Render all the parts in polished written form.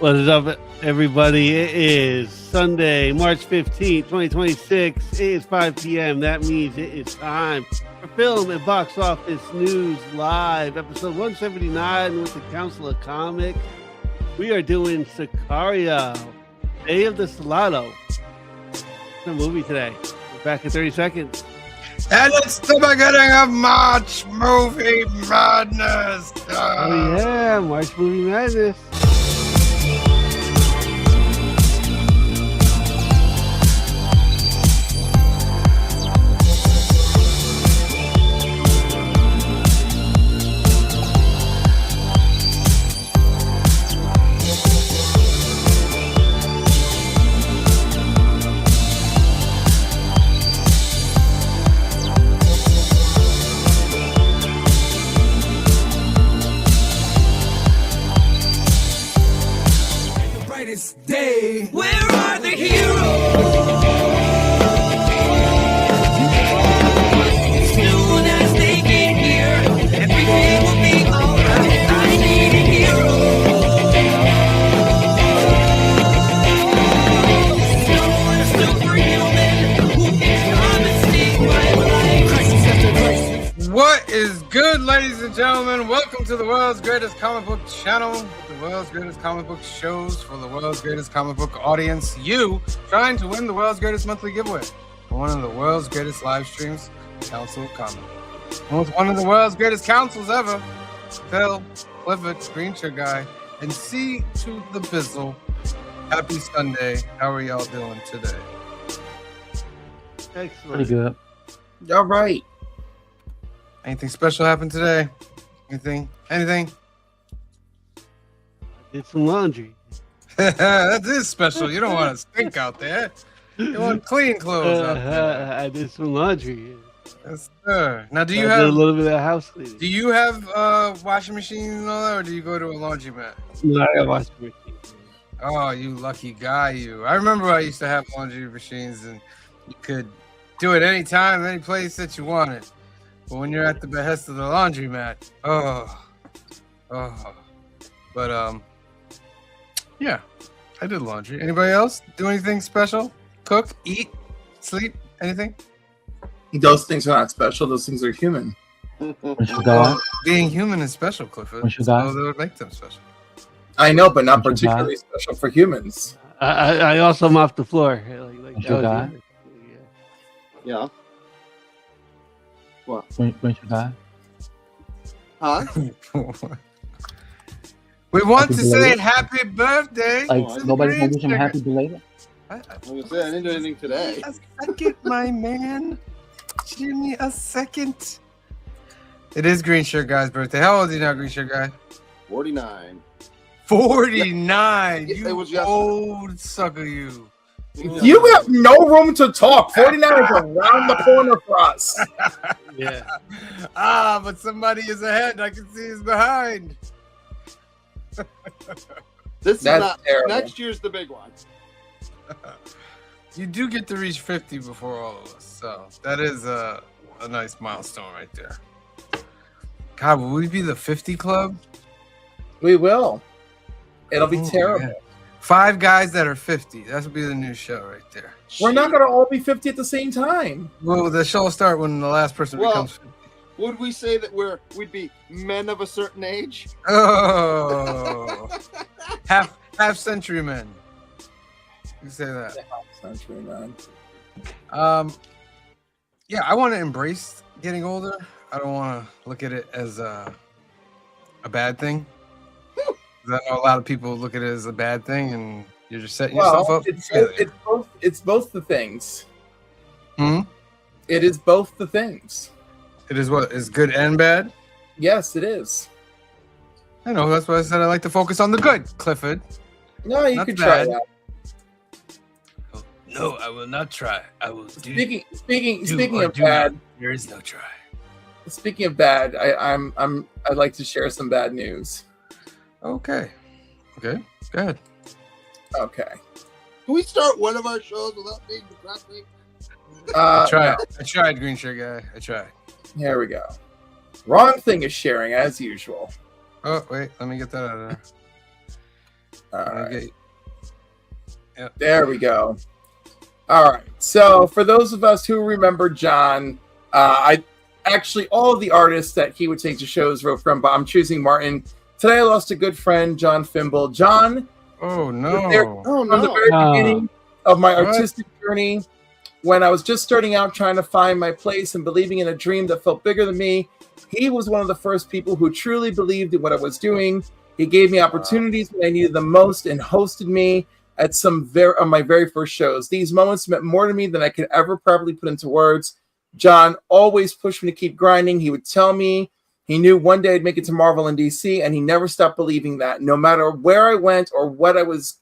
What is up, everybody? It is Sunday, March 15th, 2026. It is 5 p.m. That means it is time for Film and Box Office News Live, episode 179 with the Council of Comics. We are doing SICARIO, Day of the Salado. It's a movie today. We're back in 30 seconds. And it's the beginning of March Movie Madness. Oh, yeah, March Movie Madness. Day. Where are the heroes? As soon as they get here, everything will be alright. I need a hero. Someone superhuman who can come and save my life. Crisis after crisis. What is good, ladies and gentlemen? Welcome to the world's greatest comic book channel. The world's greatest comic book shows for the world's greatest comic book audience. You trying to win the world's greatest monthly giveaway. One of the world's greatest live streams, Council of Comics. And with one of the world's greatest councils ever, Phil, Clifford, Screenshot Guy, and C to the Bizzle. Happy Sunday. How are y'all doing today? Excellent. Pretty good. Y'all right. Anything special happened today? Anything? Did some laundry. That is special. You don't want to stink out there. You want clean clothes out there. I did some laundry. Yes, sir. Now, do you I did have a little bit of house cleaning? do you have washing machine and all that, or do you go to a laundromat? No, I got washing machine. Oh, you lucky guy, you. I remember I used to have laundry machines, and you could do it anytime, any place that you wanted. But when you're at the behest of the laundromat, but yeah, I did laundry. Anybody else do anything special? Cook, eat, sleep, anything? Those things are not special. Those things are human. Well, being human is special, Clifford. So they would make them special. I know, but not particularly special for humans. I also mopped the floor. Yeah. What? When should I? Huh? We want Happy to belated? say happy birthday. Like, nobody's gonna wish him happy belated? I was gonna say I didn't do anything today. A second, my man. Give me a second. It is Green Shirt Guy's birthday. How old are you now, Green Shirt Guy? 49. 49. It You was yesterday. old sucker, you. You have no room to talk. 49 is around the corner for us. Yeah. But somebody is ahead. I can see he's behind. This is That's not terrible. next year's the big one. You do get to reach 50 before all of us, so that is a nice milestone right there. God, will we be the 50 club? We will. It'll be terrible. Man. 5 guys that are 50. That would be the new show right there. We're not going to all be 50 at the same time. Well, the show will start when the last person becomes 50. Would we say that we'd be men of a certain age? Oh, half century men. You say that. Century, man. Yeah, I want to embrace getting older. I don't want to look at it as a bad thing. 'Cause I know a lot of people look at it as a bad thing, and you're just setting yourself up. It's both the things. Hmm? It is both the things. It is what is good and bad. Yes, it is. I know. That's why I said I like to focus on the good, Clifford. No, you Not could try bad. that. No, I will not try. I will do. Speaking of bad, there is no try. speaking of bad, I'd like to share some bad news. Okay. Go ahead. Okay. Can we start one of our shows without being depressing? I tried, Green Shirt Guy. I tried. Here we go. Wrong thing is sharing as usual. Oh, wait. Let me get that out of there. All right. Okay. Yep. There we go. All right. So for those of us who remember John, I actually all of the artists that he would take to shows wrote from, but I'm choosing Martin. Today I lost a good friend, John Fimble. John Oh was there no. Oh from the no. very beginning of my What? artistic journey, when I was just starting out trying to find my place and believing in a dream that felt bigger than me. He was one of the first people who truly believed in what I was doing. He gave me opportunities when I needed them most and hosted me at some of my very first shows. These moments meant more to me than I could ever properly put into words. John always pushed me to keep grinding. He would tell me he knew one day I'd make it to Marvel and DC, and he never stopped believing that. No matter where I went or what I was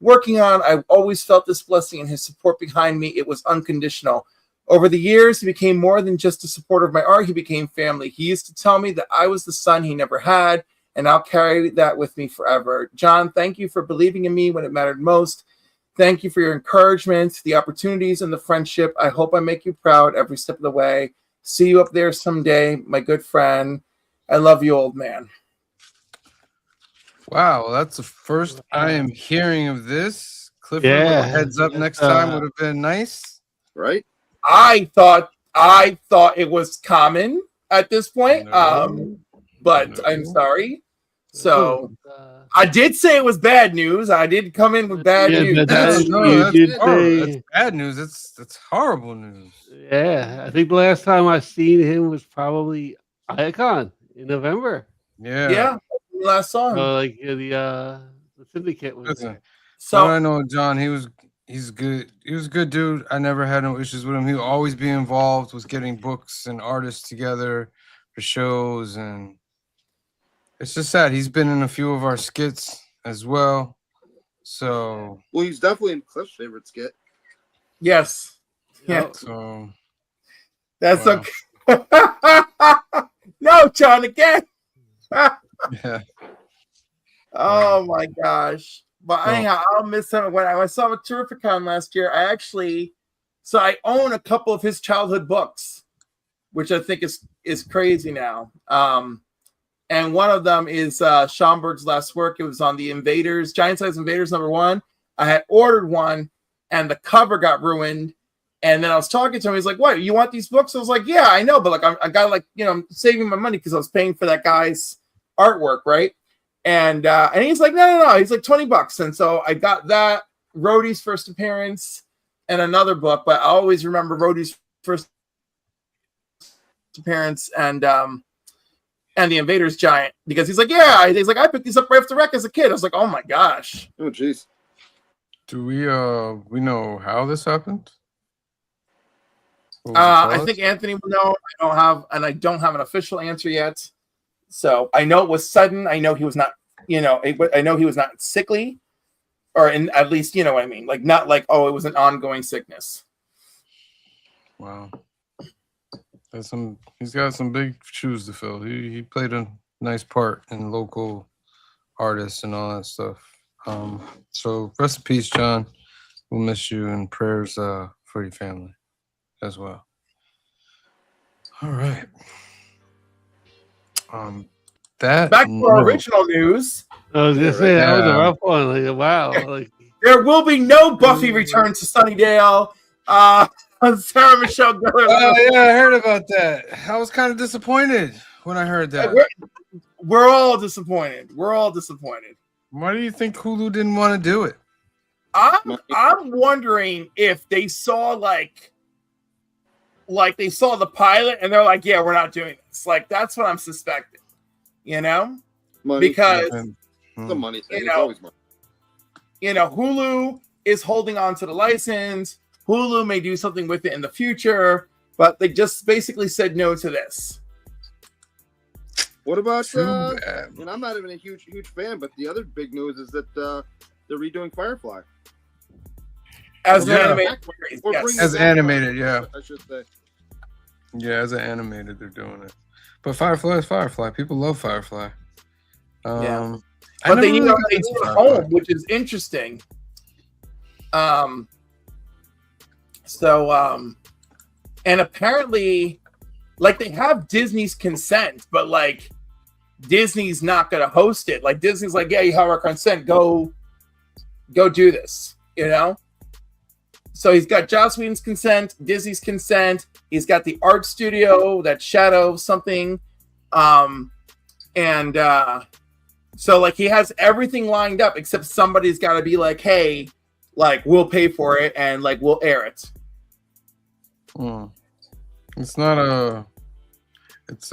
working on, I always felt this blessing and his support behind me. It was unconditional. Over the years, he became more than just a supporter of my art. He became family. He used to tell me that I was the son he never had, and I'll carry that with me forever. John, thank you for believing in me when it mattered most. Thank you for your encouragement, the opportunities, and the friendship. I hope I make you proud every step of the way. See you up there someday, my good friend. I love you, old man. Wow, that's the first I am hearing of this. Clifford, a Yeah. little heads up next time would have been nice. Right? I thought it was common at this point, but No. I'm sorry. So I did say it was bad news. I did come in with bad Yeah, news. but That's, You no, did that's, horrible. say- That's bad news. That's horrible news. Yeah, I think the last time I seen him was probably Icon in November. Yeah, last saw him. Like the syndicate was Listen, there. so So I know John. He's good. He was a good dude. I never had no issues with him. He would always be involved with getting books and artists together for shows, and it's just sad. He's been in a few of our skits as well. So Well, he's definitely in Cliff's favorite skit. yes, yeah, Yep. so that's wow. okay. No, John, again. yeah. Oh my gosh. But So- anyhow, I'll miss him. When I saw him at Terrificon last year, I own a couple of his childhood books, which I think is crazy now. And one of them is Schomburg's last work. It was on the Invaders, Giant Size Invaders #1. I had ordered one, and the cover got ruined. And then I was talking to him. He's like, "What? You want these books?" I was like, "Yeah, I know, but like I got I'm saving my money because I was paying for that guy's artwork, right?" And he's like, no. He's like $20. And so I got that, Rhodey's first appearance, and another book. But I always remember Rhodey's first appearance and the Invaders Giant, because he's like, yeah. He's like, I picked these up right off the rack as a kid. I was like, oh my gosh. Oh, jeez. Do we know how this happened? What was the I cause? think Anthony will know. I don't have an official answer yet. So I know it was sudden. I know he was not, I know he was not sickly, or at least, you know what I mean? Like, not like, oh, it was an ongoing sickness. Wow. He's got some big shoes to fill. He played a nice part in local artists and all that stuff. So rest in peace, John. We'll miss you, and prayers for your family as well. All right. That Back to our original news. I was gonna say that was a Yeah. rough one. Like, wow, like There will be no Buffy return to Sunnydale. Sarah Michelle Gellar. Oh yeah, I heard about that. I was kind of disappointed when I heard that. We're all disappointed. Why do you think Hulu didn't want to do it? I'm wondering if they saw like they saw the pilot and they're like, yeah, we're not doing this. Like, that's what I'm suspecting, Money. because The money thing. you It's know, always money. Hulu is holding on to the license. Hulu may do something with it in the future, but they just basically said no to this. What about Too bad. and I'm not even a huge fan, but the other big news is that they're redoing Firefly. As an Yeah. animated series, Or yes. bringing As it back, animated, yeah. I should say. Yeah, as an animated, they're doing it. But Firefly is Firefly. People love Firefly. Yeah. I But they never need really to got they into do it Firefly. home, which is interesting. And apparently, like, they have Disney's consent, but like Disney's not gonna host it. Like, Disney's like, yeah, you have our consent, go go do this, you know? So he's got Joss Whedon's consent, Disney's consent. He's got the art studio, that Shadow something. So like he has everything lined up except somebody's got to be like, hey, like we'll pay for it and like we'll air it. It's not a. It's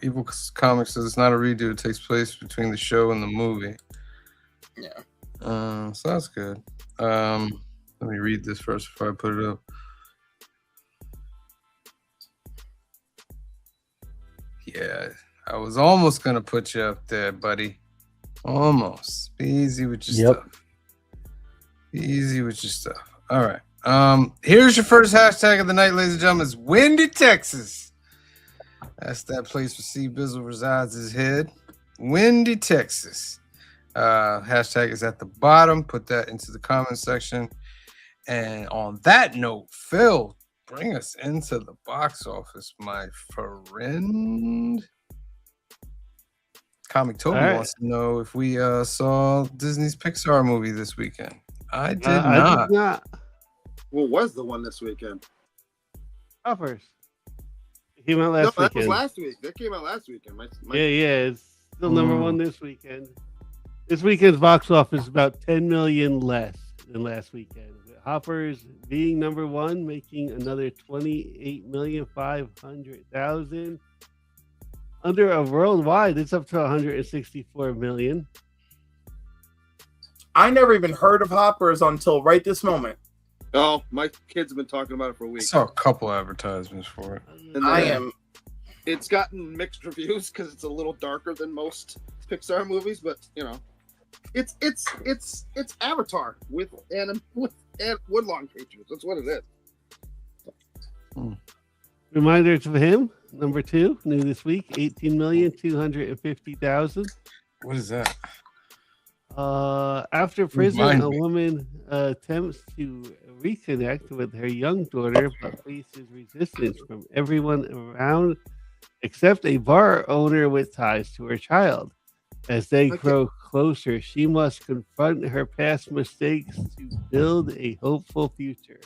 Evil Comics says it's not a redo. It takes place between the show and the movie. Yeah. So that's good. Let me read this first before I put it up. Yeah, I was almost gonna put you up there, buddy. Almost. Be easy with your stuff. Be easy with your stuff. All right. Here's your first hashtag of the night, ladies and gentlemen. It's Windy, Texas. That's that place where C Bizzle resides his head. Windy, Texas. Hashtag is at the bottom. Put that into the comment section. And on that note, Phil, bring us into the box office, my friend. Comic Toby wants to know if we saw Disney's Pixar movie this weekend. I did not. I did not. What was the one this weekend? Hoppers. It came out last weekend. That was last week. That came out last weekend. Yeah. It's still number one this weekend. This weekend's box office is about 10 million less than last weekend. With Hoppers being number one, making another 28,500,000. Under a worldwide, it's up to 164 million. I never even heard of Hoppers until right this moment. Oh, my kids have been talking about it for a week. I saw a couple advertisements for it. And it's gotten mixed reviews because it's a little darker than most Pixar movies, but you know, it's Avatar with woodlawn creatures. That's what it is. Reminder to him, number two, new this week, 18,250,000. What is that? After prison, a woman attempts to reconnect with her young daughter, but faces resistance from everyone around except a bar owner with ties to her child. As they grow closer, she must confront her past mistakes to build a hopeful future.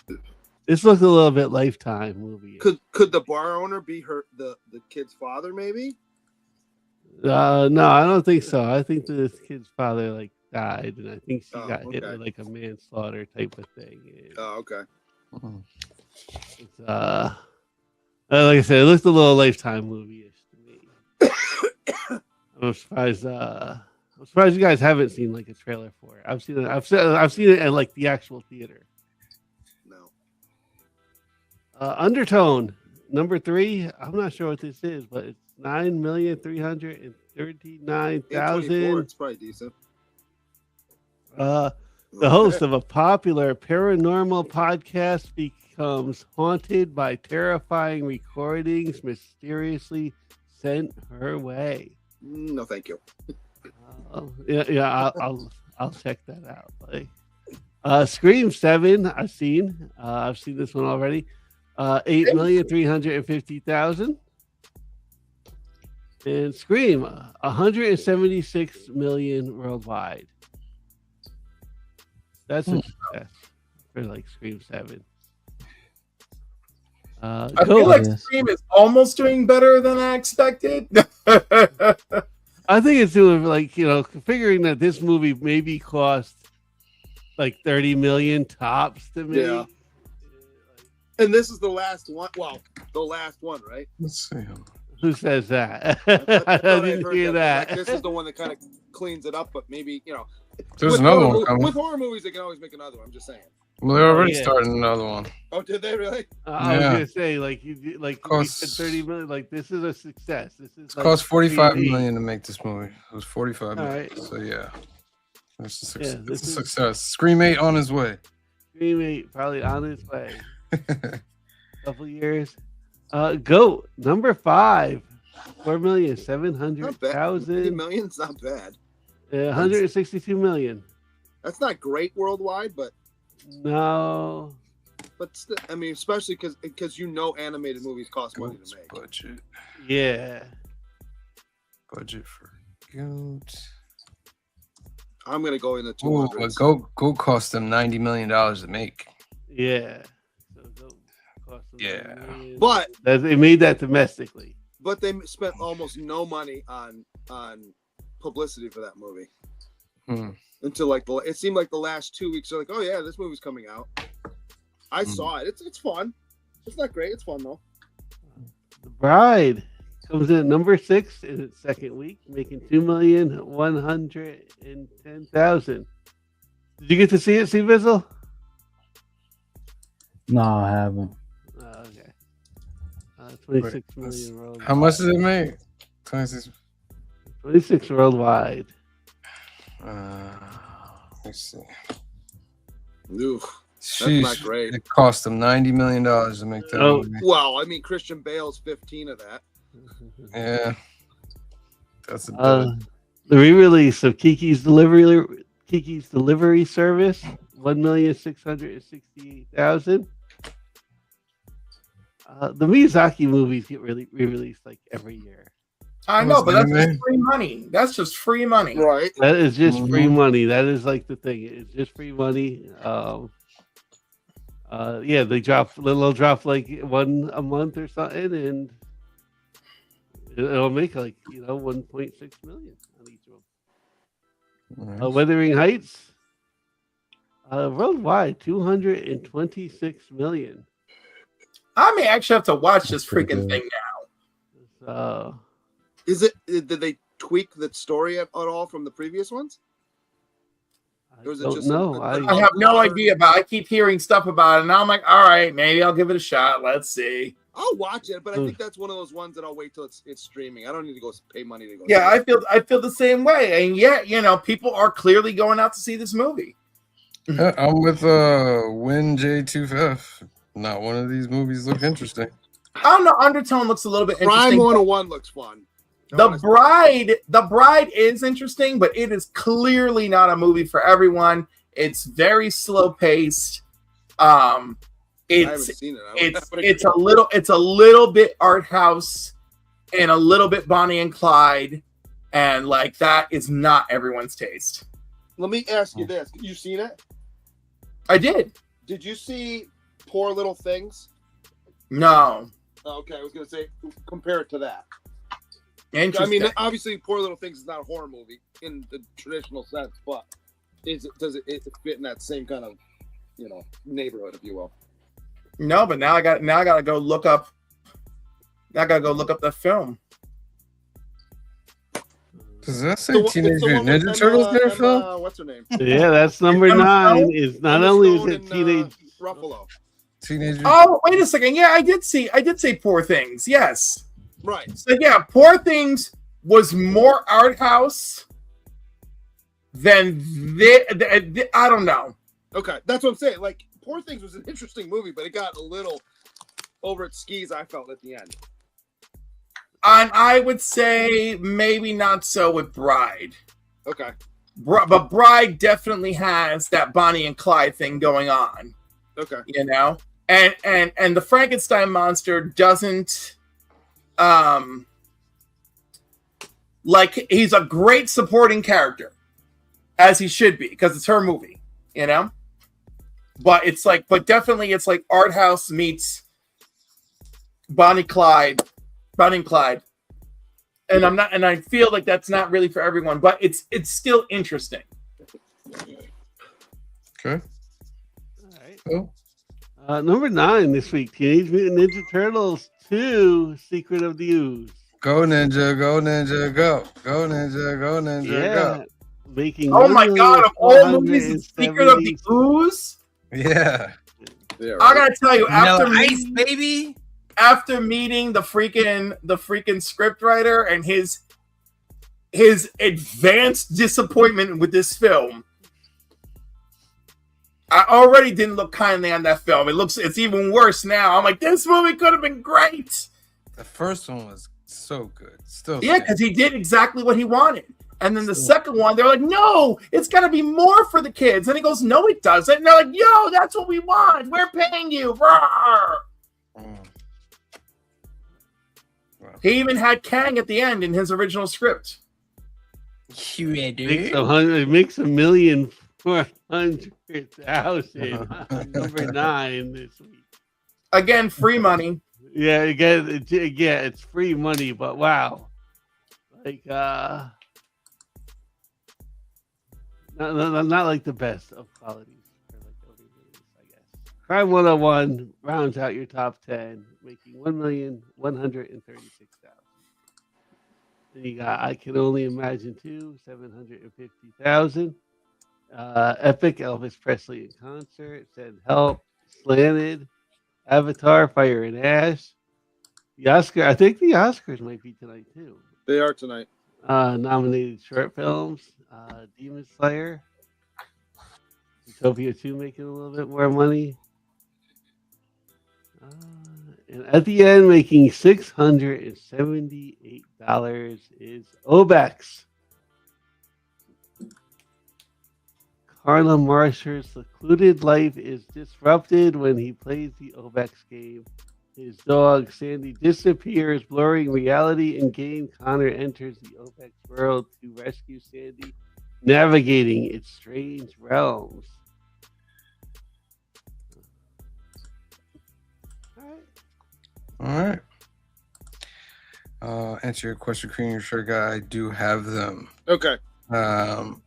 This looks a little bit Lifetime movie. Could the bar owner be the kid's father? Maybe. No, I don't think so. I think this kid's father died, and I think she got hit with a manslaughter type of thing. Okay. It's, like I said, it looked a little Lifetime movie-ish to me. I'm surprised. I'm surprised you guys haven't seen a trailer for it. I've seen it. I've seen it at the actual theater. No. Undertone number 3. I'm not sure what this is, but it's 9,339,000. It's probably decent. The host of a popular paranormal podcast becomes haunted by terrifying recordings mysteriously sent her way. No, thank you. I'll check that out. Scream 7, I've seen this one already. 8,350,000. And Scream 176 million worldwide. That's a success for Scream 7. I feel like Scream is almost doing better than I expected. I think it's doing figuring that this movie maybe cost 30 million tops to me. Yeah. And this is the last one. Well, the last one, right? Let's see. Who says that? I didn't hear that. This is the one that kind of cleans it up, but maybe There's another one coming. With horror movies, they can always make another one. I'm just saying. Well, they're already starting another one. Oh, did they really? I was gonna say, you said 30 million. This is a success. This is. It cost 45 million to make this movie. It was 45 million. Right. So yeah, it's a success. Yeah, it's a success. Scream 8 on his way. Scream 8 probably on his way. Couple years. Goat number 5, 4,700,000. 50 million's not bad. 162 million. That's not great worldwide, but no. But still, I mean, especially because animated movies cost money to make. Budget. Yeah. Budget for Goat. I'm gonna go in the Ooh, 200s. but Go cost them $90 million to make. Yeah. So Go cost them Yeah. $1 million. But They made that domestically. But they spent almost no money on publicity for that movie until like it seemed like the last 2 weeks. They're like, oh yeah, this movie's coming out. I saw it. It's fun. It's not great. It's fun though. The Bride comes in at number 6 in its second week, making 2,110,000. Did you get to see it, C Bizzle? No, I haven't. Okay. 26 million worldwide. How much did it make? 26. 26 worldwide. Let's see. Oof, that's not Sheesh, great. it cost them $90 million to make that Oh. movie. Well, I mean, Christian Bale's 15 of that. Yeah. That's a bit. The re-release of Kiki's Delivery Service, 1,668,000. The Miyazaki movies get re-released like every year. I know, but that's Anime? just free money. That's just free money. Right. That is just free Mhm. money. That is like the thing. It's just free money. Yeah, they'll drop like one a month or something, and it'll make like 1.6 million on each of them. Nice. Wuthering Heights, worldwide 226 million. I may actually have to watch this pretty freaking good. thing now. So Did they tweak the story at all from the previous ones? I Or is it don't just know. I have no idea, but I keep hearing stuff about it, and I'm like, all right, maybe I'll give it a shot. Let's see. I'll watch it, but I think that's one of those ones that I'll wait till it's streaming. I don't need to go pay money to go. Yeah, see it. I feel the same way, and yet people are clearly going out to see this movie. Yeah, I'm with Win J2F. Not one of these movies look interesting. I don't know. Undertone looks a little bit Prime interesting. 101 looks fun. The Bride is interesting, but it is clearly not a movie for everyone. It's very slow paced. I haven't It's seen it. it's a little bit art house and a little bit Bonnie and Clyde, and like that is not everyone's taste. Let me ask you this: you seen it? I did. Did you see Poor Little Things? No. Okay, I was gonna say compare it to that. Interesting. I mean, obviously, Poor Little Things is not a horror movie in the traditional sense, but does it fit in that same kind of neighborhood, if you will? No, but now I gotta go look up. I gotta go look up the film. Does that say It's Teenage the one Mutant with Ninja Turtles in there, Phil? what's her name? yeah, that's number Emma 9. Stone? Is not Emma only is Stone it and, teenage. Ruffalo. Teenage Mutant. Oh, wait a second. Yeah, I did say Poor Things. Yes. Right. So yeah, Poor Things was more art house than I don't know. Okay, that's what I'm saying. Like, Poor Things was an interesting movie, but it got a little over its skis, I felt, at the end. And I would say maybe not so with Bride. Okay. But Bride definitely has that Bonnie and Clyde thing going on. Okay. And the Frankenstein monster doesn't like he's a great supporting character, as he should be, because it's her movie, But definitely it's like art house meets Bonnie and Clyde. And I feel like that's not really for everyone, but it's still interesting. Okay. All right. Cool. Number 9 this week: Teenage Mutant Ninja Turtles 2: Secret of the Ooze. Go Ninja, go Ninja, go. Go Ninja, go Ninja, Yeah, making. Oh my god, of all movies, The Secret of the Ooze? go. Yeah. Yeah. I gotta tell you, baby. after meeting the freaking scriptwriter and his advanced disappointment with this film, I already didn't look kindly on that film. It's even worse now. I'm like, this movie could have been great. The first one was so good. Still. Yeah, because he did exactly what he wanted. And then the second one, they're like, no, it's got to be more for the kids. And he goes, no, it doesn't. And they're like, yo, that's what we want. We're paying you. Rawr. Wow. He even had Kang at the end in his original script. It makes $1,400,000. Number 9 this week. Again, free money. Yeah, again, it's free money, but wow, like not like the best of qualities for like everybody's, I guess. Crime 101 rounds out your top 10, making $1,136,000. Then you got I Can Only Imagine 2, $750,000. Epic, Elvis Presley in concert. Send Help, Slanted, Avatar, Fire and Ash. The Oscar, I think the Oscars might be tonight too. They are tonight. Nominated short films, Demon Slayer, Utopia 2 making a little bit more money. And at the end, making $678 is Obex. Carla Marsher's secluded life is disrupted when he plays the Obex game. His dog, Sandy, disappears, blurring reality and game. Connor enters the Obex world to rescue Sandy, navigating its strange realms. All right. Answer your question, Cream Your Shirt Guy. I do have them. Okay. All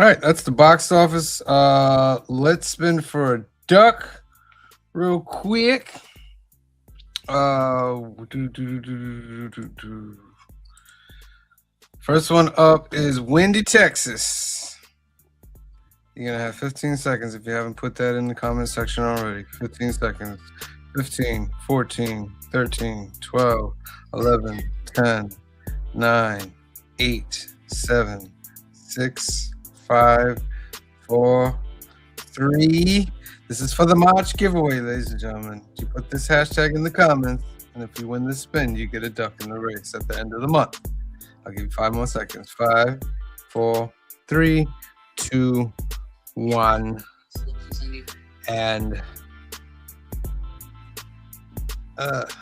right, that's the box office. Let's spin for a duck real quick. First one up is Windy, Texas. You're gonna have 15 seconds if you haven't put that in the comment section already. 15 seconds. 15, 14, 13, 12, 11, 10, 9, 8, 7, 6, 5, 4, 3. This is for the March giveaway, ladies and gentlemen. You put this hashtag in the comments, and if you win this spin, you get a duck in the race at the end of the month. I'll give you 5 more seconds. 5, 4, 3, 2, 1. And that's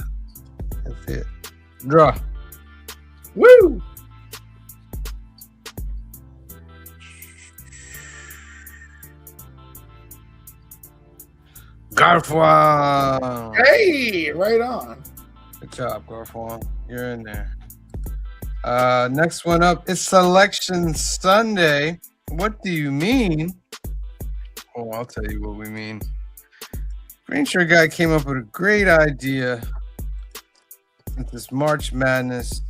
it. Draw. Woo! Garfwan. Hey, right on. Good job, Garfwan. You're in there. Next one up is Selection Sunday. What do you mean? Oh, I'll tell you what we mean. Green Shirt Guy came up with a great idea with this March Madness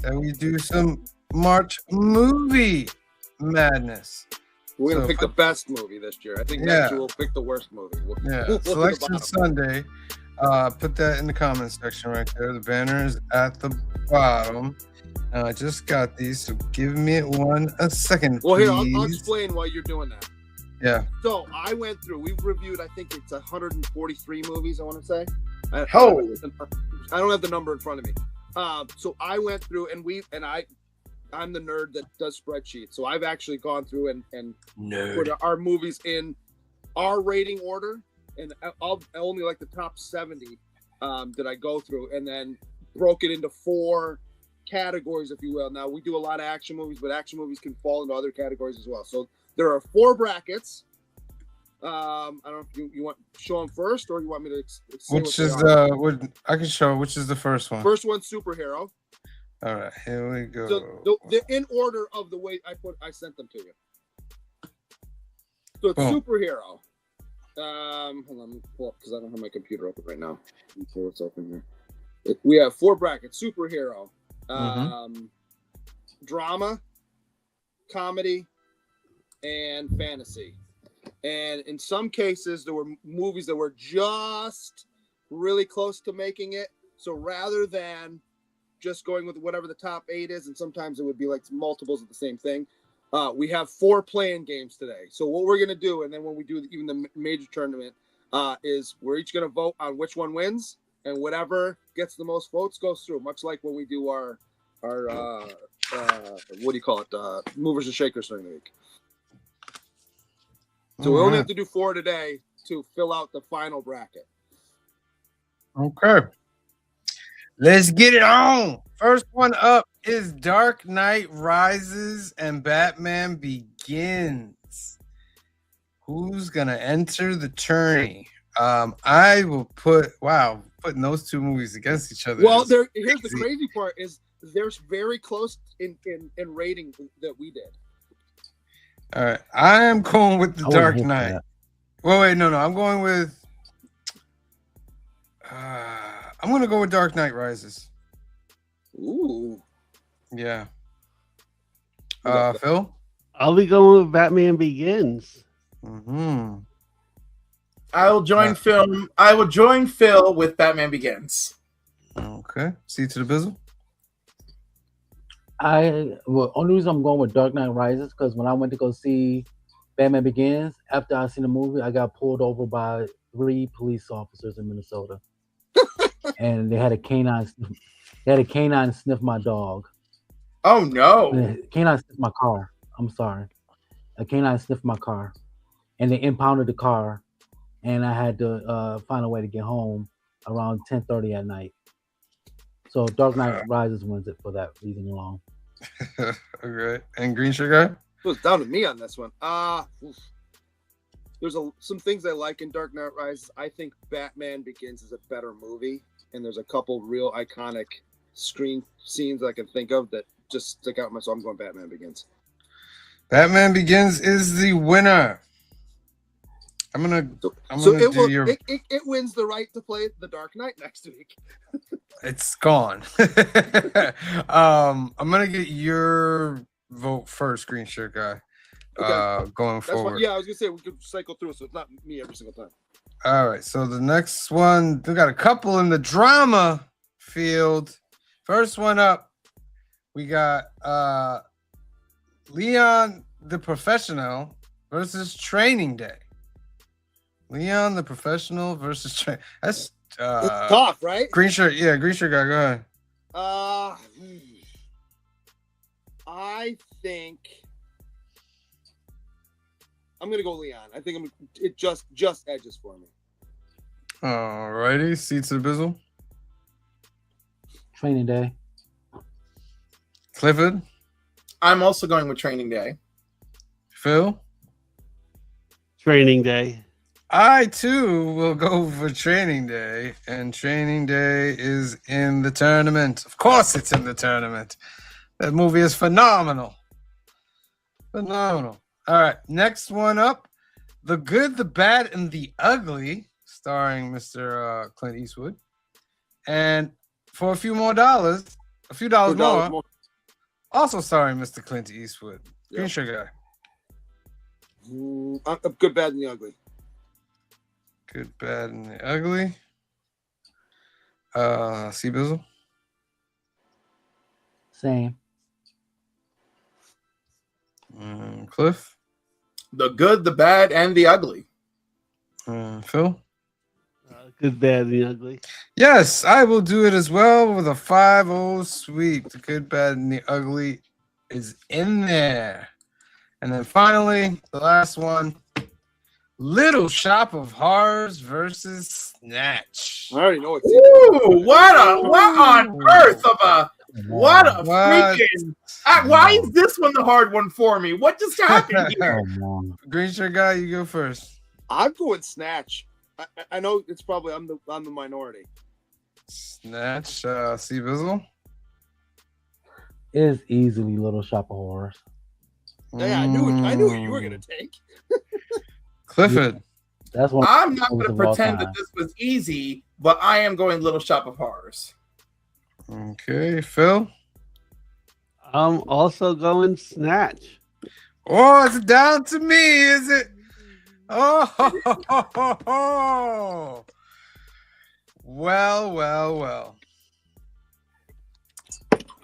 that we do some March movie madness. We're gonna So pick the best movie this year. I think next year we'll pick the worst movie. We'll Selection Sunday. Put that in the comments section right there. The banner is at the bottom. I just got these, so give me a second, Well, here, please. I'll explain why you're doing that. Yeah. So I went through. We've reviewed. I think it's 143 movies. I want to say. I don't have the number in front of me. So I went through, and I'm the nerd that does spreadsheets. So I've actually gone through and put our movies in our rating order, and I'll only like the top 70 that I go through, and then broke it into 4 categories, if you will. Now we do a lot of action movies, but action movies can fall into other categories as well. So there are 4 brackets. I don't know if you want to show them first, or you want me to say Which is I can show. Which is the first one? First one's superhero. All right, here we go. So they're in order of the way I sent them to you. So it's superhero. Hold on, let me pull up because I don't have my computer open right now. Let me pull what's open here. We have 4 brackets: superhero, drama, comedy, and fantasy. And in some cases, there were movies that were just really close to making it. So rather than just going with whatever the top 8 is, and sometimes it would be like multiples of the same thing, we have 4 playing games today. So what we're going to do, and then when we do even the major tournament, is we're each going to vote on which one wins, and whatever gets the most votes goes through, much like when we do our what do you call it, movers and shakers during the week. So we only have to do 4 today to fill out the final bracket. Okay. Let's get it on. First one up is Dark Knight Rises and Batman Begins. Who's gonna enter the tourney? I will putting those two movies against each other. Well, is here's the crazy. crazy part is they're very close in rating that we did. All right, I am going with the I wouldn't Dark hate for Knight. that. Well, wait, no, I'm going with. I'm gonna go with Dark Knight Rises. Ooh. Yeah. Okay. Phil. I'll be going with Batman Begins. Mm-hmm. I will join Phil. I will join Phil with Batman Begins. Okay. See to the bizzle. Only reason I'm going with Dark Knight Rises because when I went to go see Batman Begins, after I seen the movie, I got pulled over by 3 police officers in Minnesota, and they had a canine. They had a canine sniff my dog. Oh no! The canine sniffed my car. I'm sorry. A canine sniffed my car, and they impounded the car, and I had to find a way to get home around 10:30 at night. So Dark Knight Rises wins it for that reason alone. Okay. And Green Sugar. It was down to me on this one. There's some things I like in Dark Knight Rises. I think Batman Begins is a better movie, and there's a couple real iconic screen scenes I can think of that just stick out in my soul. I'm going Batman Begins. Batman Begins is the winner. I'm gonna do your. It wins the right to play The Dark Knight next week. It's gone. I'm gonna get your vote first, Green Shirt Guy. Okay. Going That's forward. fine. Yeah, I was gonna say we could cycle through, so it's not me every single time. All right. So the next one, we got a couple in the drama field. First one up, we got Leon the Professional versus Training Day. Leon the Professional versus That's It's tough, right? Green Shirt. Yeah, Green Shirt Guy. Go ahead. I think I'm gonna go Leon. I think it just edges for me. All righty. See to the bizzle. Training Day. Clifford. I'm also going with Training Day. Phil. Training Day. I too will go for Training Day, and Training Day is in the tournament. Of course, it's in the tournament. That movie is phenomenal. Phenomenal. All right, next one up, The Good, the Bad, and the Ugly, starring Mr. Clint Eastwood. And for a few dollars more, also starring Mr. Clint Eastwood. Green Yep. Sugar. I'm Good, Bad, and the Ugly. Good, Bad, and the Ugly. See Bizzle. Same. Cliff. The Good, the Bad, and the Ugly. Phil. Good, Bad, and the Ugly. Yes, I will do it as well with a 5-0 sweep. The Good, Bad, and the Ugly is in there. And then finally, the last one, Little Shop of Horrors versus Snatch. I already know it's Ooh, what on earth of a freaking why is this one the hard one for me? What just happened here? Oh, man. Green Shirt Guy, you go first. I'm going Snatch. I know it's probably I'm the minority. Snatch, see Bizzle. It is easily Little Shop of Horrors. Yeah, I knew who you were gonna take. Clifford. That's one. I'm not going to of all pretend time. that this was easy, but I am going Little Shop of Horrors. Okay, Phil. I'm also going Snatch. Oh, it's down to me, is it? Oh, well.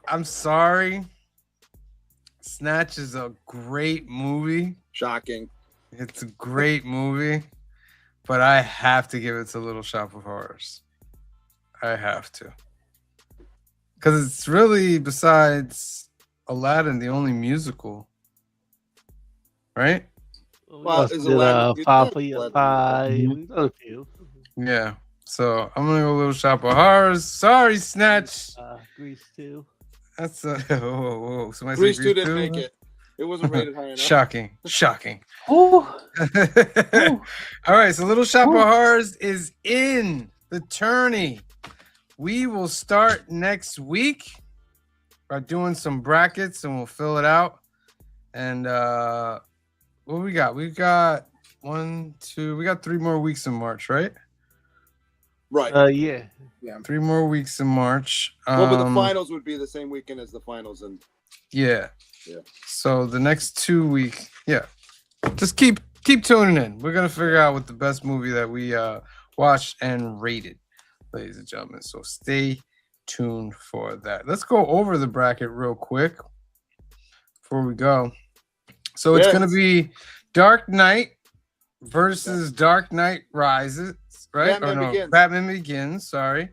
I'm sorry. Snatch is a great movie. Shocking. It's a great movie, but I have to give it to Little Shop of Horrors. I have to. Because it's really, besides Aladdin, the only musical. Right? Well, Busted is Aladdin- Papa Aladdin- Pie. Mhm. We've done a few. Yeah. So I'm gonna go Little Shop of Horrors. Sorry, Snatch. Grease 2. That's whoa. Somebody Grease say 2 didn't make it. It wasn't rated high enough. Shocking. Ooh. All right, so Little Shop of Ooh. Horrors is in the tourney. We will start next week by doing some brackets and we'll fill it out. And what we got? We got 1, 2, we got 3 more weeks in March, right? Right. Yeah. 3 more weeks in March. Well, but the finals would be the same weekend as the finals, and Yeah. Yeah. So the next 2 weeks, just keep tuning in. We're gonna figure out what the best movie that we watched and rated, ladies and gentlemen. So stay tuned for that. Let's go over the bracket real quick before we go. So it's gonna be Dark Knight versus Dark Knight Rises, right? Batman Begins. Sorry.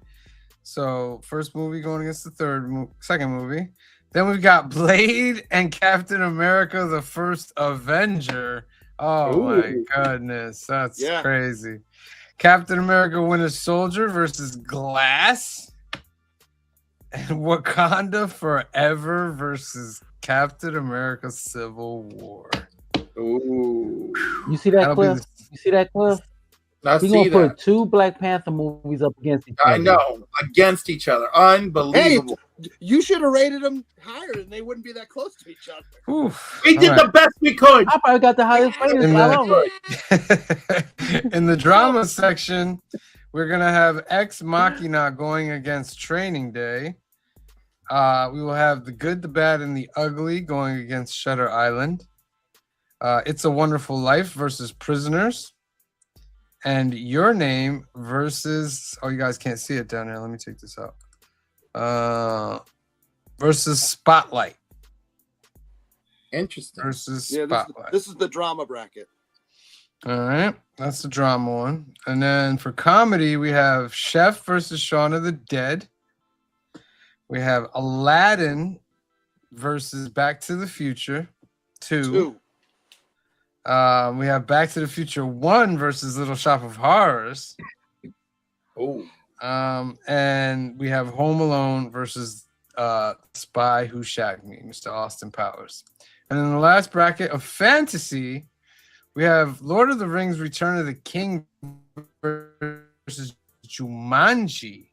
So first movie going against the second movie. Then we've got Blade and Captain America, the First Avenger. Oh my goodness, that's crazy. Captain America Winter Soldier versus Glass. And Wakanda Forever versus Captain America Civil War. Ooh. You see that, Cliff? You see that, Cliff? I He's see gonna that. put 2 Black Panther movies up against each other. I know, against each other. Unbelievable. Hey, you should have rated them higher, and they wouldn't be that close to each other. Oof. We did the best we could. I probably got the highest ratings. In the drama section, we're gonna have Ex Machina going against Training Day. We will have The Good, the Bad, and the Ugly going against Shutter Island. It's a Wonderful Life versus Prisoners. And Your Name versus, oh, you guys can't see it down there. Let me take this out. Versus Spotlight. Interesting. Versus Yeah, Spotlight. this is the drama bracket. All right, that's the drama one. And then for comedy, we have Chef versus Shaun of the Dead. We have Aladdin versus Back to the Future 2. We have Back to the Future 1 versus Little Shop of Horrors. Oh. And we have Home Alone versus Spy Who Shagged Me, Mr. Austin Powers. And in the last bracket of fantasy, we have Lord of the Rings Return of the King versus Jumanji.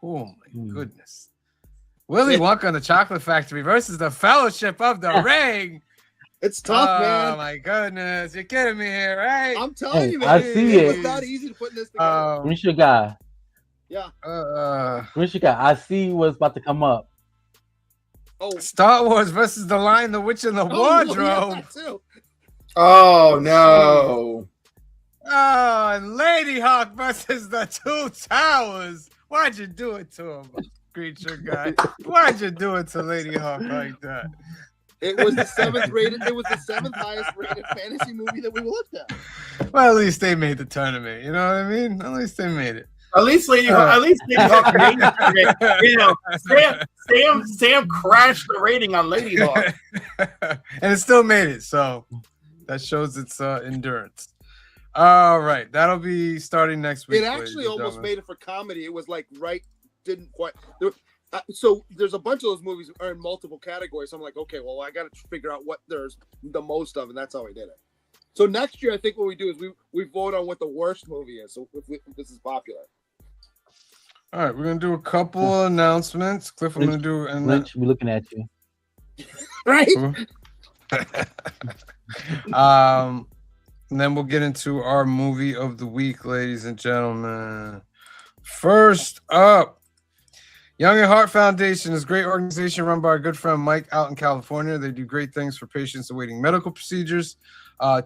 Oh my goodness. Willy Wonka and the Chocolate Factory versus the Fellowship of the Ring. It's tough, man. Oh my goodness. You're kidding me here, right? I'm telling you, man. I see it. It's not easy to put this together. Grisha guy. Yeah. Grisha guy. I see what's about to come up. Oh, Star Wars versus The Lion, the Witch, and the Wardrobe. that too. Oh no. Oh, and Lady Hawk versus the Two Towers. Why'd you do it to him, creature guy? Why'd you do it to Lady Hawk like that? It was the 7th rated. It was the 7th highest rated fantasy movie that we looked at. Well, at least they made the tournament. You know what I mean? At least they made it. At least Lady Hawk made it. You know, Sam crashed the rating on Lady Hawk. And it still made it. So that shows its endurance. All right. That'll be starting next week. It actually almost made it for comedy. It was like didn't quite. So there's a bunch of those movies are in multiple categories. So I'm like, okay, well, I got to figure out what there's the most of, and that's how we did it. So next year, I think what we do is we vote on what the worst movie is. So if this is popular. All right, we're gonna do a couple announcements. Cliff, I'm gonna do Lynch, we're looking at you. Right. And then we'll get into our movie of the week, ladies and gentlemen. First up, Young at Heart Foundation is a great organization run by our good friend Mike out in California. They do great things for patients awaiting medical procedures.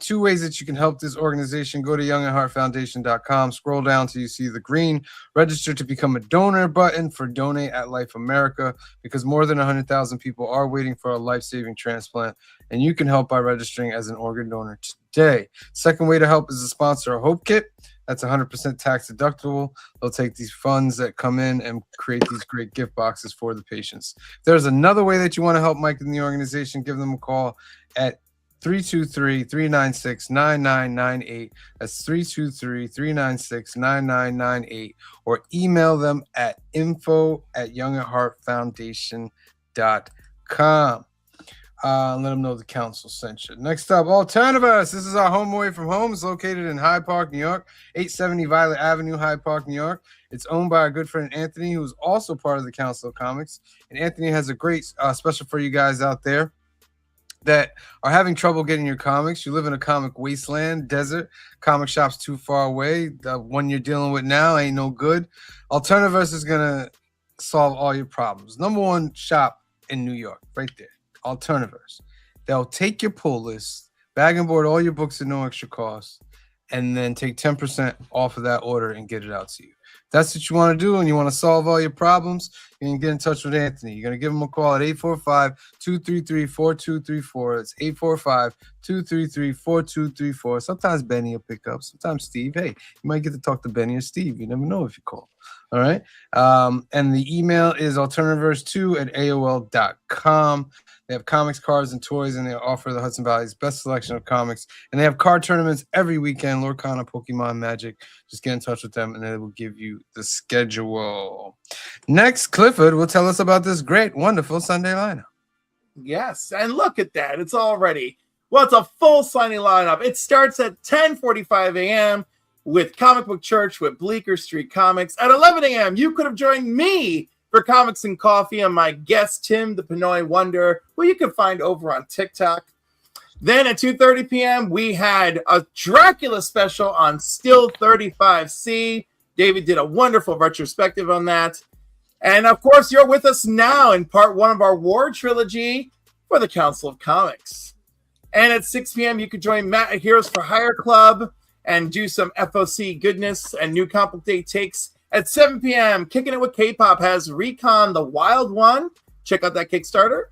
2 ways that you can help this organization. Go to youngatheartfoundation.com. Scroll down till you see the green register to become a donor button for Donate at Life America, because more than 100,000 people are waiting for a life-saving transplant, and you can help by registering as an organ donor today. Second way to help is to sponsor a Hope Kit. That's 100% tax deductible. They'll take these funds that come in and create these great gift boxes for the patients. If there's another way that you want to help Mike and the organization, give them a call at 323-396-9998. That's 323-396-9998. Or email them at info@youngatheartfoundation.com. Let them know the council sent you. Next up, Alternatives. This is our home away from home. It's located in Hyde Park, New York, 870 Violet Avenue, Hyde Park, New York. It's owned by our good friend Anthony, who's also part of the Council of Comics. And Anthony has a great special for you guys out there that are having trouble getting your comics. You live in a comic wasteland, desert, comic shops too far away. The one you're dealing with now ain't no good. Alternatives is going to solve all your problems. Number one shop in New York, right there. Alternatives. They'll take your pull list, bag and board all your books at no extra cost, and then take 10% off of that order and get it out to you. If that's what you want to do and you want to solve all your problems, you can get in touch with Anthony. You're going to give him a call at 845-233-4234. It's 845-233-4234. Sometimes Benny will pick up. Sometimes Steve. Hey, you might get to talk to Benny or Steve. You never know if you call. All right. And the email is alternativeverse2@aol.com. They have comics, cards, and toys, and they offer the Hudson Valley's best selection of comics. And they have card tournaments every weekend, Lorcana, Pokemon, Magic. Just get in touch with them, and they will give you the schedule. Next, Clifford will tell us about this great, wonderful Sunday lineup. Yes, and look at that. It's already, well, it's a full Sunday lineup. It starts at 10:45 a.m. with Comic Book Church with Bleecker Street Comics. At 11 a.m., you could have joined me for Comics and Coffee and my guest, Tim the Pinoy Wonder, who you can find over on TikTok. Then at 2:30 p.m., we had a Dracula special on Still 35C. David did a wonderful retrospective on that. And of course, you're with us now in part one of our War Trilogy for the Council of Comics. And at 6 p.m., you could join Matt at Heroes for Hire Club and do some FOC goodness and new Comic Book Day takes. At 7 p.m., Kicking It with K-Pop has Recon the Wild One. Check out that Kickstarter.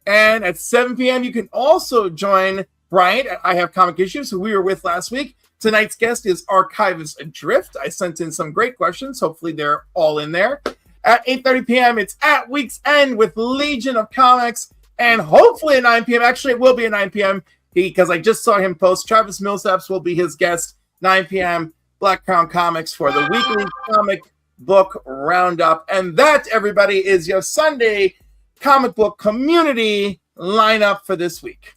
And at 7 p.m., you can also join Bryant at I Have Comic Issues, who we were with last week. Tonight's guest is Archivist Adrift. I sent in some great questions. Hopefully, they're all in there. At 8:30 p.m., it's At Week's End with Legion of Comics. And hopefully at 9 p.m., actually, it will be at 9 p.m., because I just saw him post. Travis Millsaps will be his guest, 9 p.m., Black Crown Comics for the weekly comic book roundup. And that, everybody, is your Sunday comic book community lineup for this week.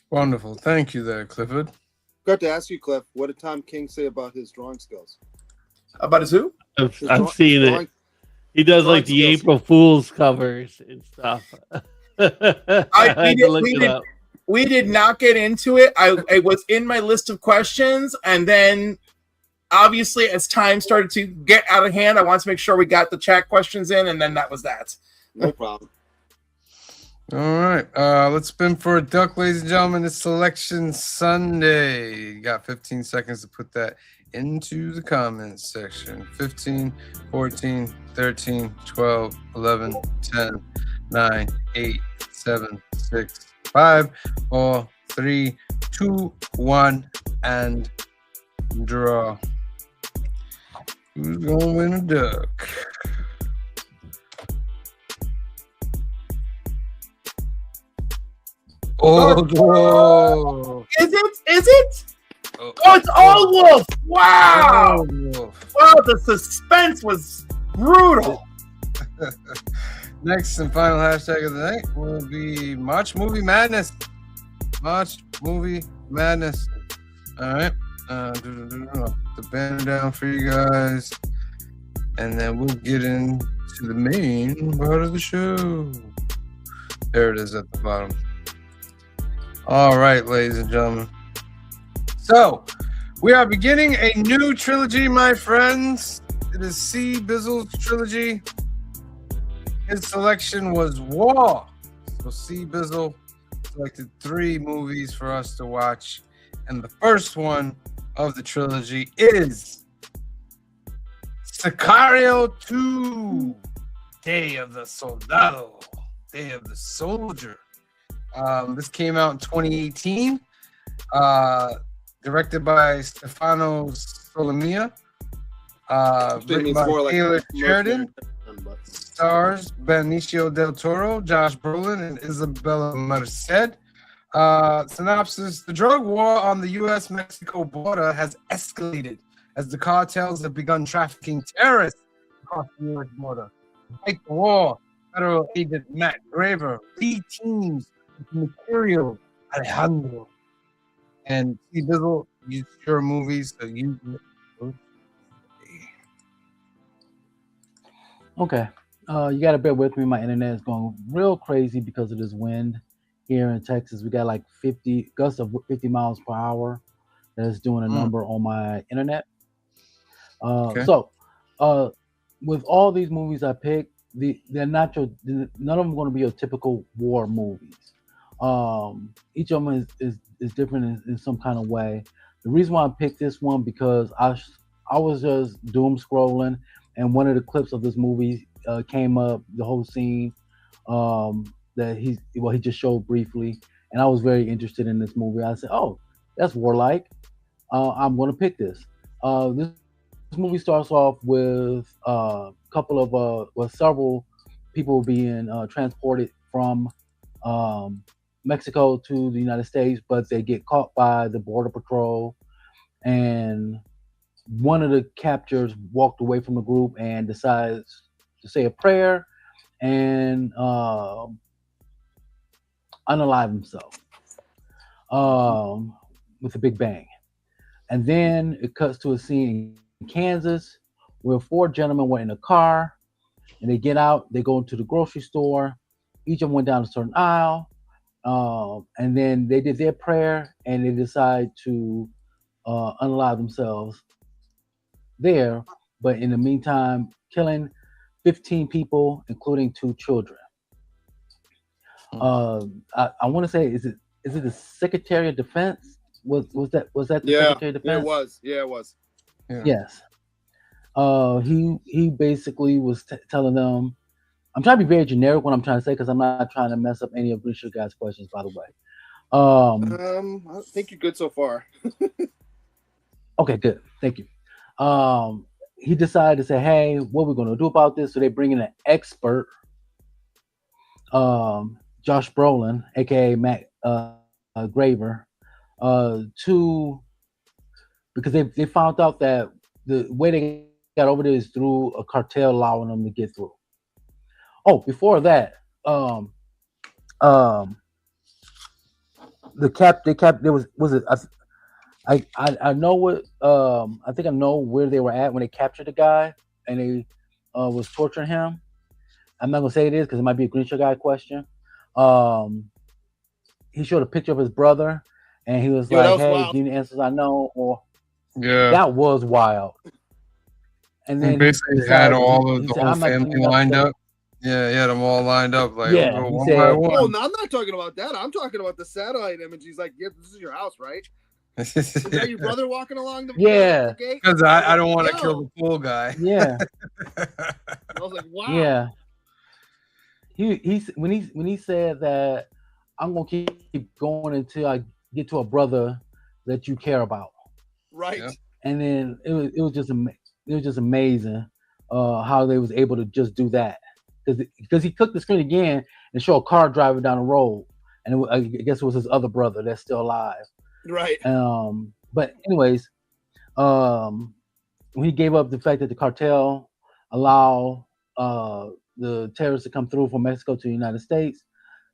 Wonderful. Thank you there, Clifford. Got to ask you, Cliff, what did Tom King say about his drawing skills? About his who? I've seen it. He does like the April Fool's covers and stuff. We did not get into it. It was in my list of questions, and then obviously as time started to get out of hand, I wanted to make sure we got the chat questions in, and then that was that. No problem. All right. Let's spin for a duck, ladies and gentlemen. It's Selection Sunday. You got 15 seconds to put that into the comments section. 15, 14, 13, 12, 11, 10, 9, 8, 7, 6, 5, 4, 3, 2, 1, and draw. Who's going to win a duck? Oh, whoa. Is it? Oh, it's All Wolf. Wow. Wow, the suspense was brutal. Next and final hashtag of the night will be March Movie Madness. March Movie Madness. All right. The banner down for you guys. And then we'll get into the main part of the show. There it is at the bottom. All right, ladies and gentlemen. So, we are beginning a new trilogy, my friends. It is C. Bizzle's trilogy. His selection was War. So C. Bizzle selected 3 movies for us to watch. And the first one of the trilogy is Sicario 2, Day of the Soldado, Day of the Soldier. This came out in 2018. Directed by Stefano Solomia. Written by Taylor Sheridan. Stars Benicio del Toro, Josh Brolin, and Isabella Merced. Synopsis: the drug war on the U.S.-Mexico border has escalated as the cartels have begun trafficking terrorists across the U.S. border. To fight the war, Federal Agent Matt Graver lead teams with Material Alejandro and C. Bizzle. Use your movies, so you. Okay. You got to bear with me. My internet is going real crazy because of this wind here in Texas. We got like 50 gusts of 50 miles per hour. That's doing a number on my internet. Okay. So, with all these movies I picked, they're not your, none of them going to be your typical war movies. Each of them is different in some kind of way. The reason why I picked this one because I was just doom scrolling, and one of the clips of this movie came up, the whole scene that he just showed briefly, and I was very interested in this movie. I said, "Oh, that's warlike. I'm going to pick this." This movie starts off with a couple of several people being transported from Mexico to the United States, but they get caught by the Border Patrol, and one of the captors walked away from the group and decides to say a prayer and unalive himself with a big bang. And then it cuts to a scene in Kansas where four gentlemen were in a car, and they get out, they go into the grocery store. Each of them went down a certain aisle, and then they did their prayer, and they decide to unalive themselves there. But in the meantime, killing 15 people, including 2 children. I want to say, is it the Secretary of Defense? Was that the Secretary of Defense? It was. Yeah. Yes. He basically was telling them. I'm trying to be very generic when I'm trying to say, because I'm not trying to mess up any of Richard guy's questions, by the way. I think you're good so far. Okay, good. Thank you. He decided to say, "Hey, what are we going to do about this?" So they bring in an expert, Josh Brolin, aka Matt Graver, because they found out that the way they got over there is through a cartel allowing them to get through. Oh, before that, there was it. I know what I think I know where they were at when they captured the guy and they was torturing him. I'm not gonna say it is because it might be a Green Shirt Guy question. He showed a picture of his brother and he was like, "Hey, wild. give me the answers I know." Or Yeah. that was wild. And He then basically had all of he the said, whole "I'm not family giving up lined the-" up. Yeah, he had them all lined up. Like, Yeah, we'll go he one said- by Oh, one. no, I'm not talking about that. I'm talking about the satellite image. He's like, "Yeah, this is your house, right? Is that your brother walking along the Yeah. the gate?" Because I don't want to No. kill the pool guy. Yeah. I was like, "Wow." Yeah. When he said that I'm gonna keep going until I get to a brother that you care about, Right. Yeah. and then it was just amazing how they was able to just do that because he clicked the screen again and show a car driving down the road, and I guess it was his other brother that's still alive. Right. But anyways, when he gave up the fact that the cartel allow the terrorists to come through from Mexico to the United States,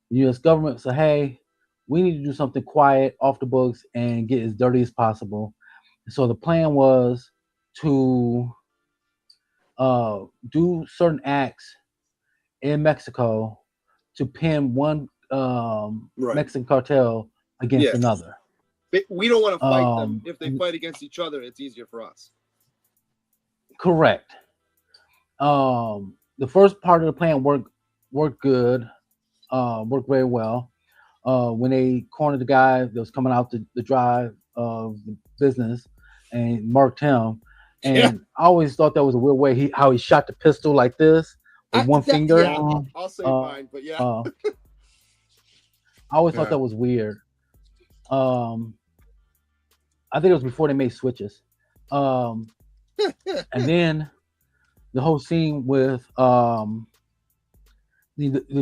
the U.S. government said, "Hey, we need to do something quiet, off the books, and get as dirty as possible." So the plan was to do certain acts in Mexico to pin one Right. Mexican cartel against Yes. another. We don't want to fight them. If they and- fight against each other, it's easier for us. Correct. The first part of the plan worked good, worked very well. When they cornered the guy that was coming out the drive of the business and marked him, and Yeah. I always thought that was a weird way how he shot the pistol like this with one finger. Yeah, I'll say mine, but yeah. I always thought Yeah. that was weird. I think it was before they made switches. And then the whole scene with the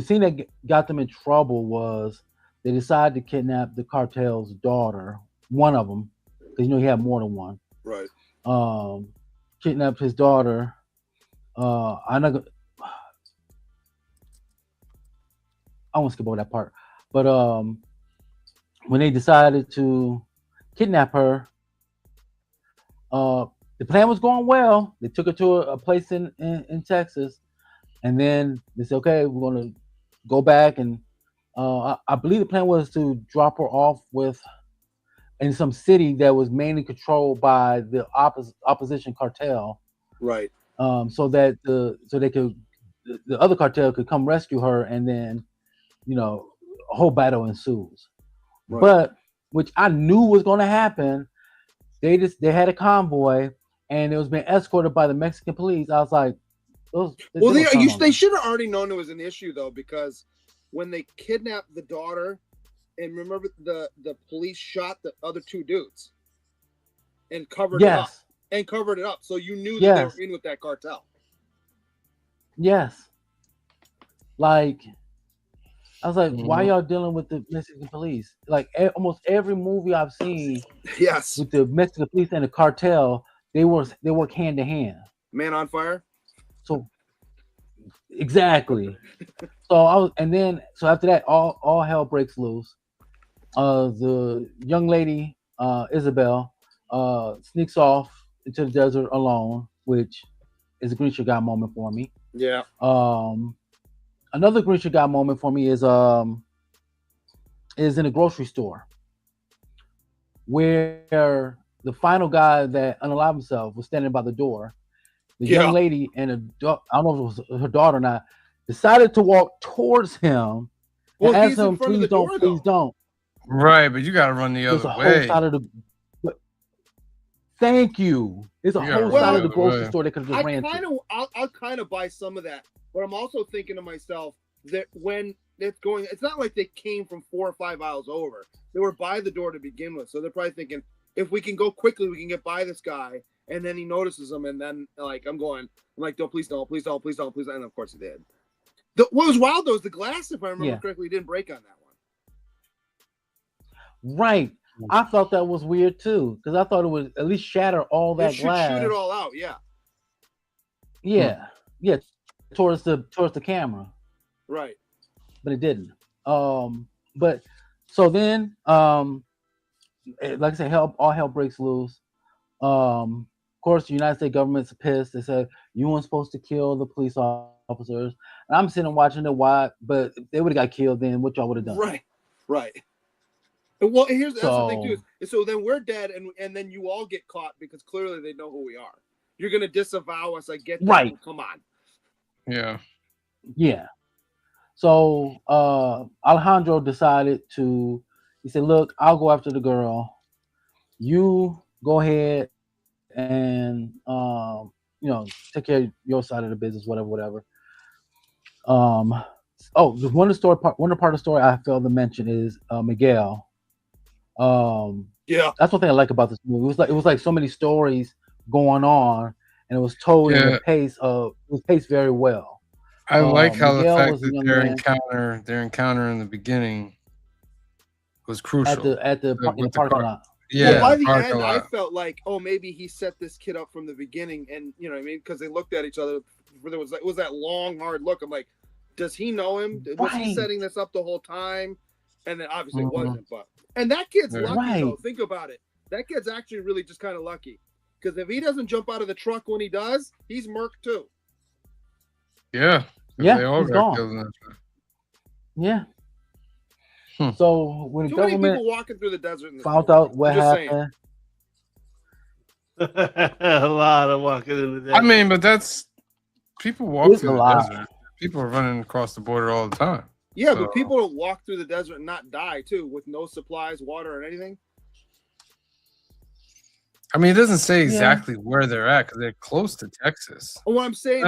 scene that got them in trouble was they decide to kidnap the cartel's daughter, one of them, because he had more than one. Right. Kidnapped his daughter. I'm not. I won't skip over that part. But when they decided to kidnap her, the plan was going well. They took her to a place in Texas, and then they said, "Okay, we're going to go back." And I believe the plan was to drop her off in some city that was mainly controlled by the opposition cartel. Right. So that the other cartel could come rescue her, and then a whole battle ensues. Right. But which I knew was going to happen. They had a convoy, and it was being escorted by the Mexican police. I was like, they should have already known it was an issue though, because when they kidnapped the daughter, and remember the police shot the other two dudes and covered it up. So you knew that they were in with that cartel. Yes. Like, I was like, why y'all dealing with the Mexican police? Like almost every movie I've seen, yes, with the Mexican police and the cartel, they work hand to hand. Man on Fire. So exactly. So after that, all hell breaks loose. The young lady, Isabel, sneaks off into the desert alone, which is a Grisha guy moment for me. Yeah. Another Grisha guy moment for me is in a grocery store where the final guy that unalived himself was standing by the door. The young lady and I don't know if it was her daughter or not, decided to walk towards him and ask him, please don't. Right, but you got to run the other way. Whole side of thank you. There's a whole side of the grocery store that could have just ran through. I'll kind of buy some of that, but I'm also thinking to myself that when it's not like they came from 4 or 5 aisles over. They were by the door to begin with, so they're probably thinking, if we can go quickly, we can get by this guy. And then he notices them, and then I'm like, no, please don't, please don't, please don't, please don't. And of course he did. What was wild though is the glass, if I remember correctly, didn't break on that one. Right. I thought that was weird too, because I thought it would at least shatter all that glass. Shoot it all out, yeah. Yeah, yeah, towards the camera. Right. But it didn't. But so then, like I said, all hell breaks loose. Of course, the United States government's pissed. They said you weren't supposed to kill the police officers. And I'm sitting watching it. Why? But if they would have got killed, then what y'all would have done? Right. Well, that's the thing too. So then we're dead, and then you all get caught because clearly they know who we are. You're gonna disavow us. I get that. Right. Come on. Yeah. Yeah. So Alejandro decided to. He said, "Look, I'll go after the girl. You go ahead and take care of your side of the business, whatever." One part of the story I failed to mention is Miguel. That's one thing I like about this movie. It was like so many stories going on, and it was told in it was paced very well. I like how Miguel the fact that their encounter in the beginning was crucial in the parking lot. Yeah, by the end, I felt like, maybe he set this kid up from the beginning, and you know what I mean, because they looked at each other. There was that long, hard look. I'm like, does he know him? Was he setting this up the whole time? And then obviously it wasn't. And that kid's lucky though. Think about it. That kid's actually really just kind of lucky, because if he doesn't jump out of the truck when he does, he's murked too. Yeah. Yeah. They all got killed in that truck. Yeah. So when the government many people walking through the desert found out what happened, a lot of walking in the desert. I mean, but that's people walk through the desert. People are running across the border all the time. Yeah, but people don't walk through the desert and not die too, with no supplies, water, or anything. I mean, it doesn't say exactly where they're at because they're close to Texas. What I'm saying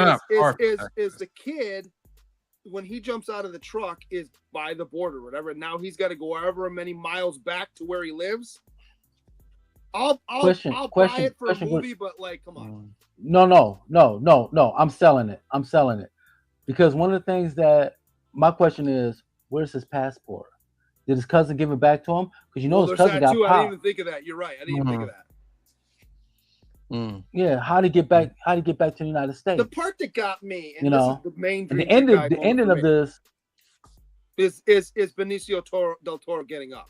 is the kid, when he jumps out of the truck, is by the border, whatever. Now he's got to go however many miles back to where he lives. I'll buy it for a movie, but come on. No. I'm selling it because one of the things that my question is, where's his passport? Did his cousin give it back to him? Because Well, his there's cousin that got too. I popped. didn't even think of that. You're right. I didn't even think of that. Yeah, how to get back? How to get back to the United States? The part that got me, and You this know, is the main and dream the ending, guy the moment ending for of me, this. is Benicio del Toro getting up.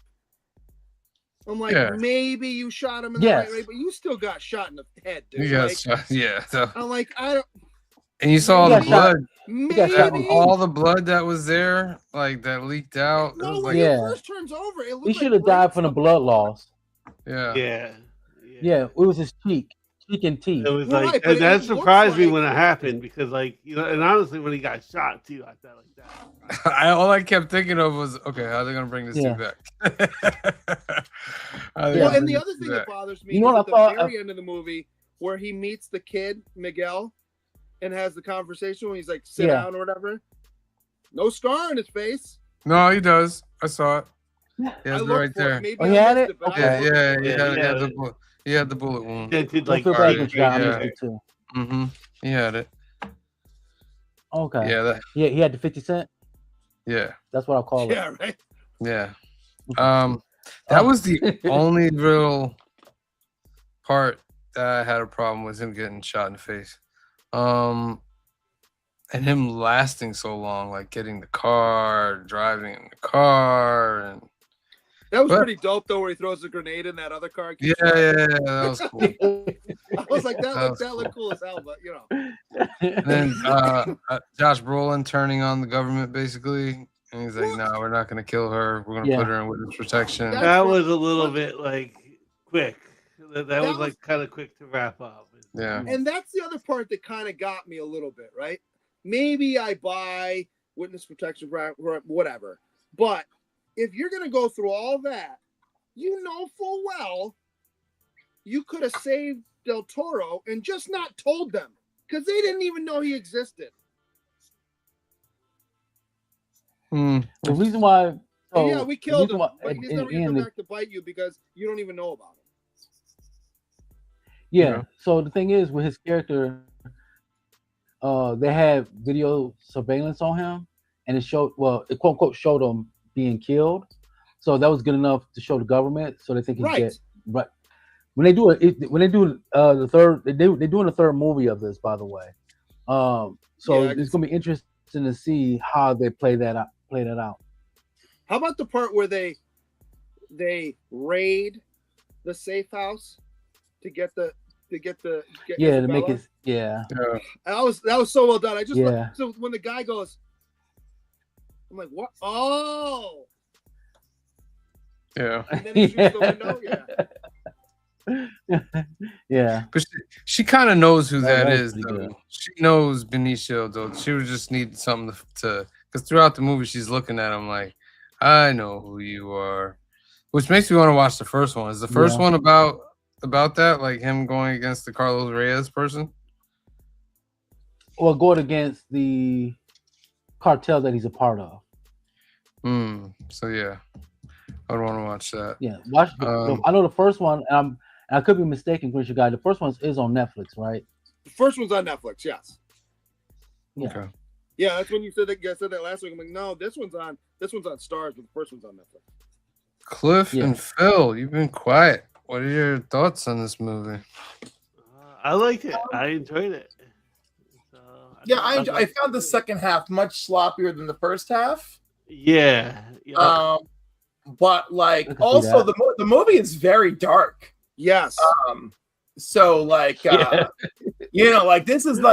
I'm like, Yeah. maybe you shot him in the Yes. right way, but you still got shot in the head, dude. Yes, Like, yeah. So, I'm like, I don't. and you saw all He the got shot. blood, He got shot in the Maybe. all the blood that was there, like that leaked out. It No, was when like, he Yeah. first turns over, it He looked should like have died from the brain blood loss. yeah. Yeah, it was his cheek and teeth. It was Well, like, right, but and that it looks surprised me like- when it happened because, like, you know, and honestly, when he got shot too, I thought like that. All I kept thinking of was, okay, how are they gonna bring this dude back? Well, and the other thing that bothers me You know is what at the I thought? very end of the movie where he meets the kid, Miguel, and has the conversation when he's like, sit Yeah. down or whatever. No scar on his face. No, he does. I saw it. He I has it looked right for it. there. Maybe Oh, he I had missed it? but Okay. I Yeah, looked yeah, for he it. had the bullet. He had the bullet wound. Dented, Don't like, feel bad big, because John yeah. missed it too. Mm-hmm. He had it. Okay. Yeah, He had the 50 cent. yeah, That's what I call it. Yeah, right. yeah. That was the only real part that I had a problem with him getting shot in the face. And him lasting so long, like getting the car, driving in the car, and That was But- pretty dope though, where he throws a grenade in that other car. yeah, that was cool. I was like, That was that looked cool as hell, but you know. And then Josh Brolin turning on the government basically, and he's like, "No, we're not going to kill her. We're going to Yeah. put her in witness protection." That's That right. was a little bit like quick. That was was- like kind of quick to wrap up. Yeah. And that's the other part that kind of got me a little bit, right? Maybe I buy witness protection, whatever. But if you're going to go through all that, you know full well you could have saved Del Toro and just not told them because they didn't even know he existed. Mm. The reason why. And So, yeah, we killed the him, reason why- but he's in- never going to in come the- back to bite you because you don't even know about him. Yeah. Yeah. So the thing is, with his character, they had video surveillance on him, and it showed, well, it quote unquote showed him being killed. So that was good enough to show the government, so they think he's Right. dead. But when they do the third, they're doing the third movie of this, by the way. So Yeah, I it's gonna be interesting to see how they play that out. How about the part where they raid the safe house to get Yeah, to make Isabella? it. Yeah. Yeah. That was so well done. I just Yeah. so when the guy goes, I'm like, what? Oh, Yeah. and then he shoots the window. Yeah, Yeah. But she kind of knows who That that was is, pretty though. good. She knows Benicio, though. She would just need something to because throughout the movie, she's looking at him like, I know who you are. Which makes me want to watch the first one. Is the first Yeah. one about that? Like him going against the Carlos Reyes person? Or going against the cartel that he's a part of. So yeah. I would want to watch that. Yeah, watch. I know the first one, and I could be mistaken, Christian guy. The first one is on Netflix, right? the first one's on Netflix. Yes. Yeah. Okay. Yeah, that's when you said that. I said that last week. I'm like, no, this one's on Stars, but the first one's on Netflix. Cliff Yeah. and Phil, you've been quiet. What are your thoughts on this movie? I liked it. I enjoyed it. So, Yeah, I found the second half much sloppier than the first half. Yeah. But like I can see also that. the movie is very dark. Yes. So like Yeah. you know, like this isn't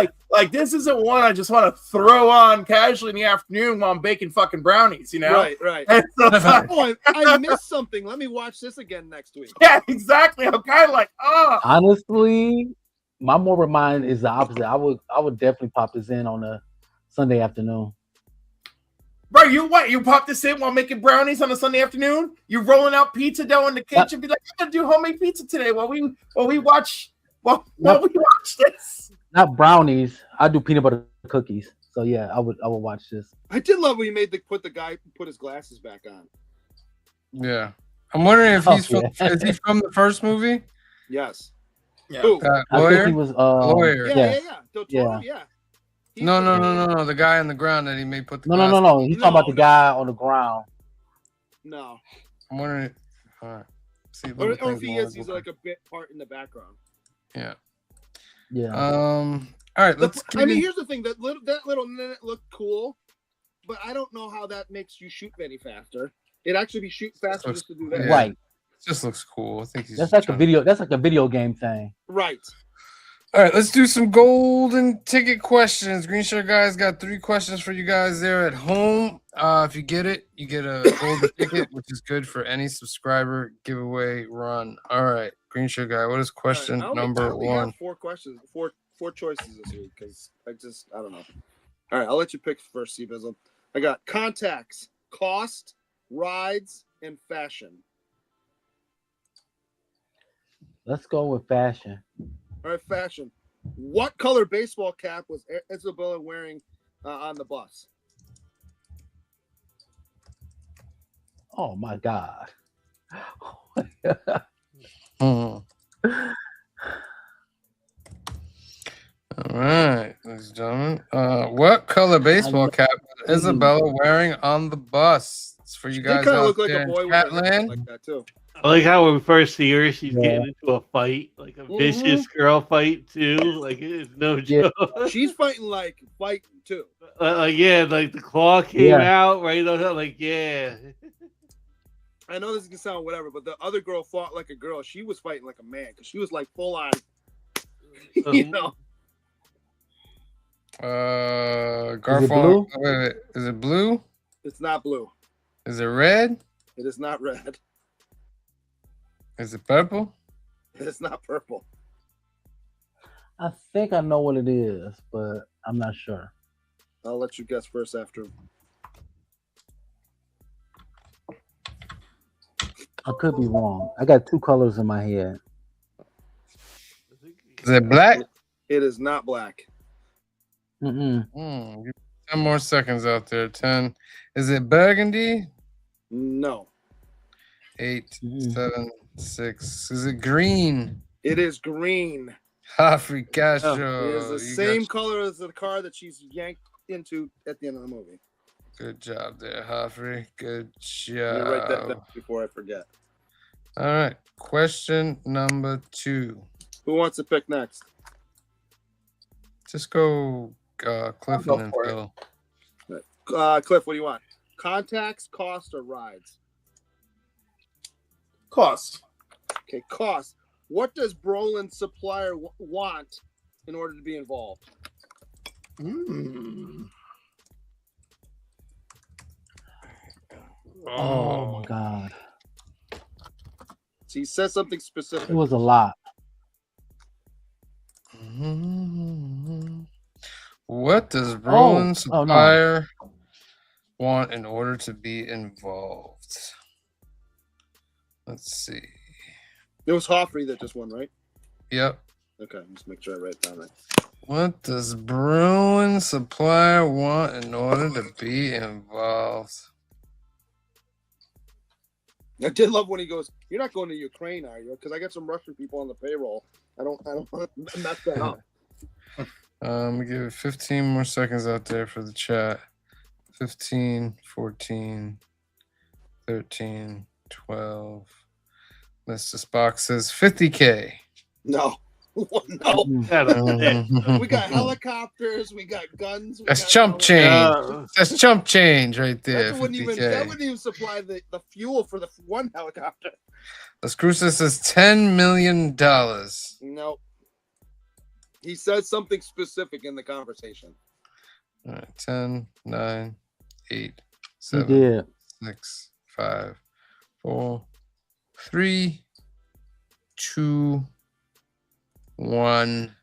one I just want to throw on casually in the afternoon while I'm baking fucking brownies, you know? Right. And so, Oh, I missed something. Let me watch this again next week. yeah, exactly. I'm kind of like, oh, Honestly, my morbid mind is the opposite. I would definitely pop this in on a Sunday afternoon. bro, you pop this in while making brownies on a Sunday afternoon? You rolling out pizza dough in the kitchen? Be like, I'm gonna do homemade pizza today while we watch this. Not brownies. I do peanut butter cookies. So yeah, I would watch this. I did love when he put his glasses back on. Yeah. I'm wondering if Oh, he's from yeah. is he from the first movie? Yes. Yeah. Who? That I lawyer? think he was Lawyer. Yeah. Del Toro, yeah. He's No. The guy on the ground that he may put the No. He's talking about the guy on the ground. No. I'm wondering. All right. See, Or little if things he always is, he's look like a bit part in the background. Yeah. Yeah. All right. Let's. I mean, here's the thing: that little minute looked cool, but I don't know how that makes you shoot any faster. It'd actually be shoot faster just to do that. Yeah. Right. It just looks cool. I think he's That's just like a trying video. That's like a video game thing. Right. All right, let's do some golden ticket questions. Green Shirt Guys got 3 questions for you guys there at home. If you get it, you get a golden ticket, which is good for any subscriber giveaway run. All right, Green Shirt Guy, what is question number I only 1? have 4 questions, four choices this week because I don't know. All right, I'll let you pick first, C-Bizzle. I got contacts, cost, rides, and fashion. Let's go with fashion. All right, fashion. What color baseball cap was Isabella wearing on the bus? Oh my god. All right, ladies and gentlemen. What color baseball cap was Isabella wearing on the bus? It's for you guys They kind of out look like there a in boy with a haircut Catland. like that too. I like how when we first see her, she's Yeah. getting into a fight, like a vicious girl fight too. Like it's no Yeah. joke. She's fighting too. Yeah, like the claw came out right on her. Like yeah. I know this can sound whatever, but the other girl fought like a girl. She was fighting like a man because she was like full on. You know. Garfunkel. Wait. Is it blue? It's not blue. Is it red? It is not red. Is it purple? It is not purple. I think I know what it is, but I'm not sure. I'll let you guess first after. I could be wrong. I got 2 colors in my head. Is it black? It is not black. Give me 10 more seconds out there. 10. Is it burgundy? No. 8, 7, 6. Is it green? It is green. Joffrey Castro. It is the same color as the car that she's yanked into at the end of the movie. Good job there, Joffrey. Good job. Let me write that down before I forget. All right. Question number 2. Who wants to pick next? Just go Cliff and then Phil. Cliff, what do you want? Contacts, cost, or rides? Cost. Okay, cost. What does Brolin's supplier want in order to be involved? Oh my god. So he says something specific. It was a lot. What does Brolin's supplier want in order to be involved? Let's see. It was Joffrey that just won, right? Yep. Okay, just make sure I write it down right. What does Bruin supplier want in order to be involved? I did love when he goes, "You're not going to Ukraine, are you? Because I got some Russian people on the payroll. I don't want to mess that up." We give it 15 more seconds out there for the chat. 15, 14, 13, 12. Mr. Spock says 50K. No. No. We got helicopters. We got guns. That's chump change. That's chump change right there. That wouldn't even supply the fuel for the one helicopter. Las Cruces says $10 million. No. He said something specific in the conversation. All right, 10, 9, 8, He 7, did. 6, 5, 4, 3, 2, 1.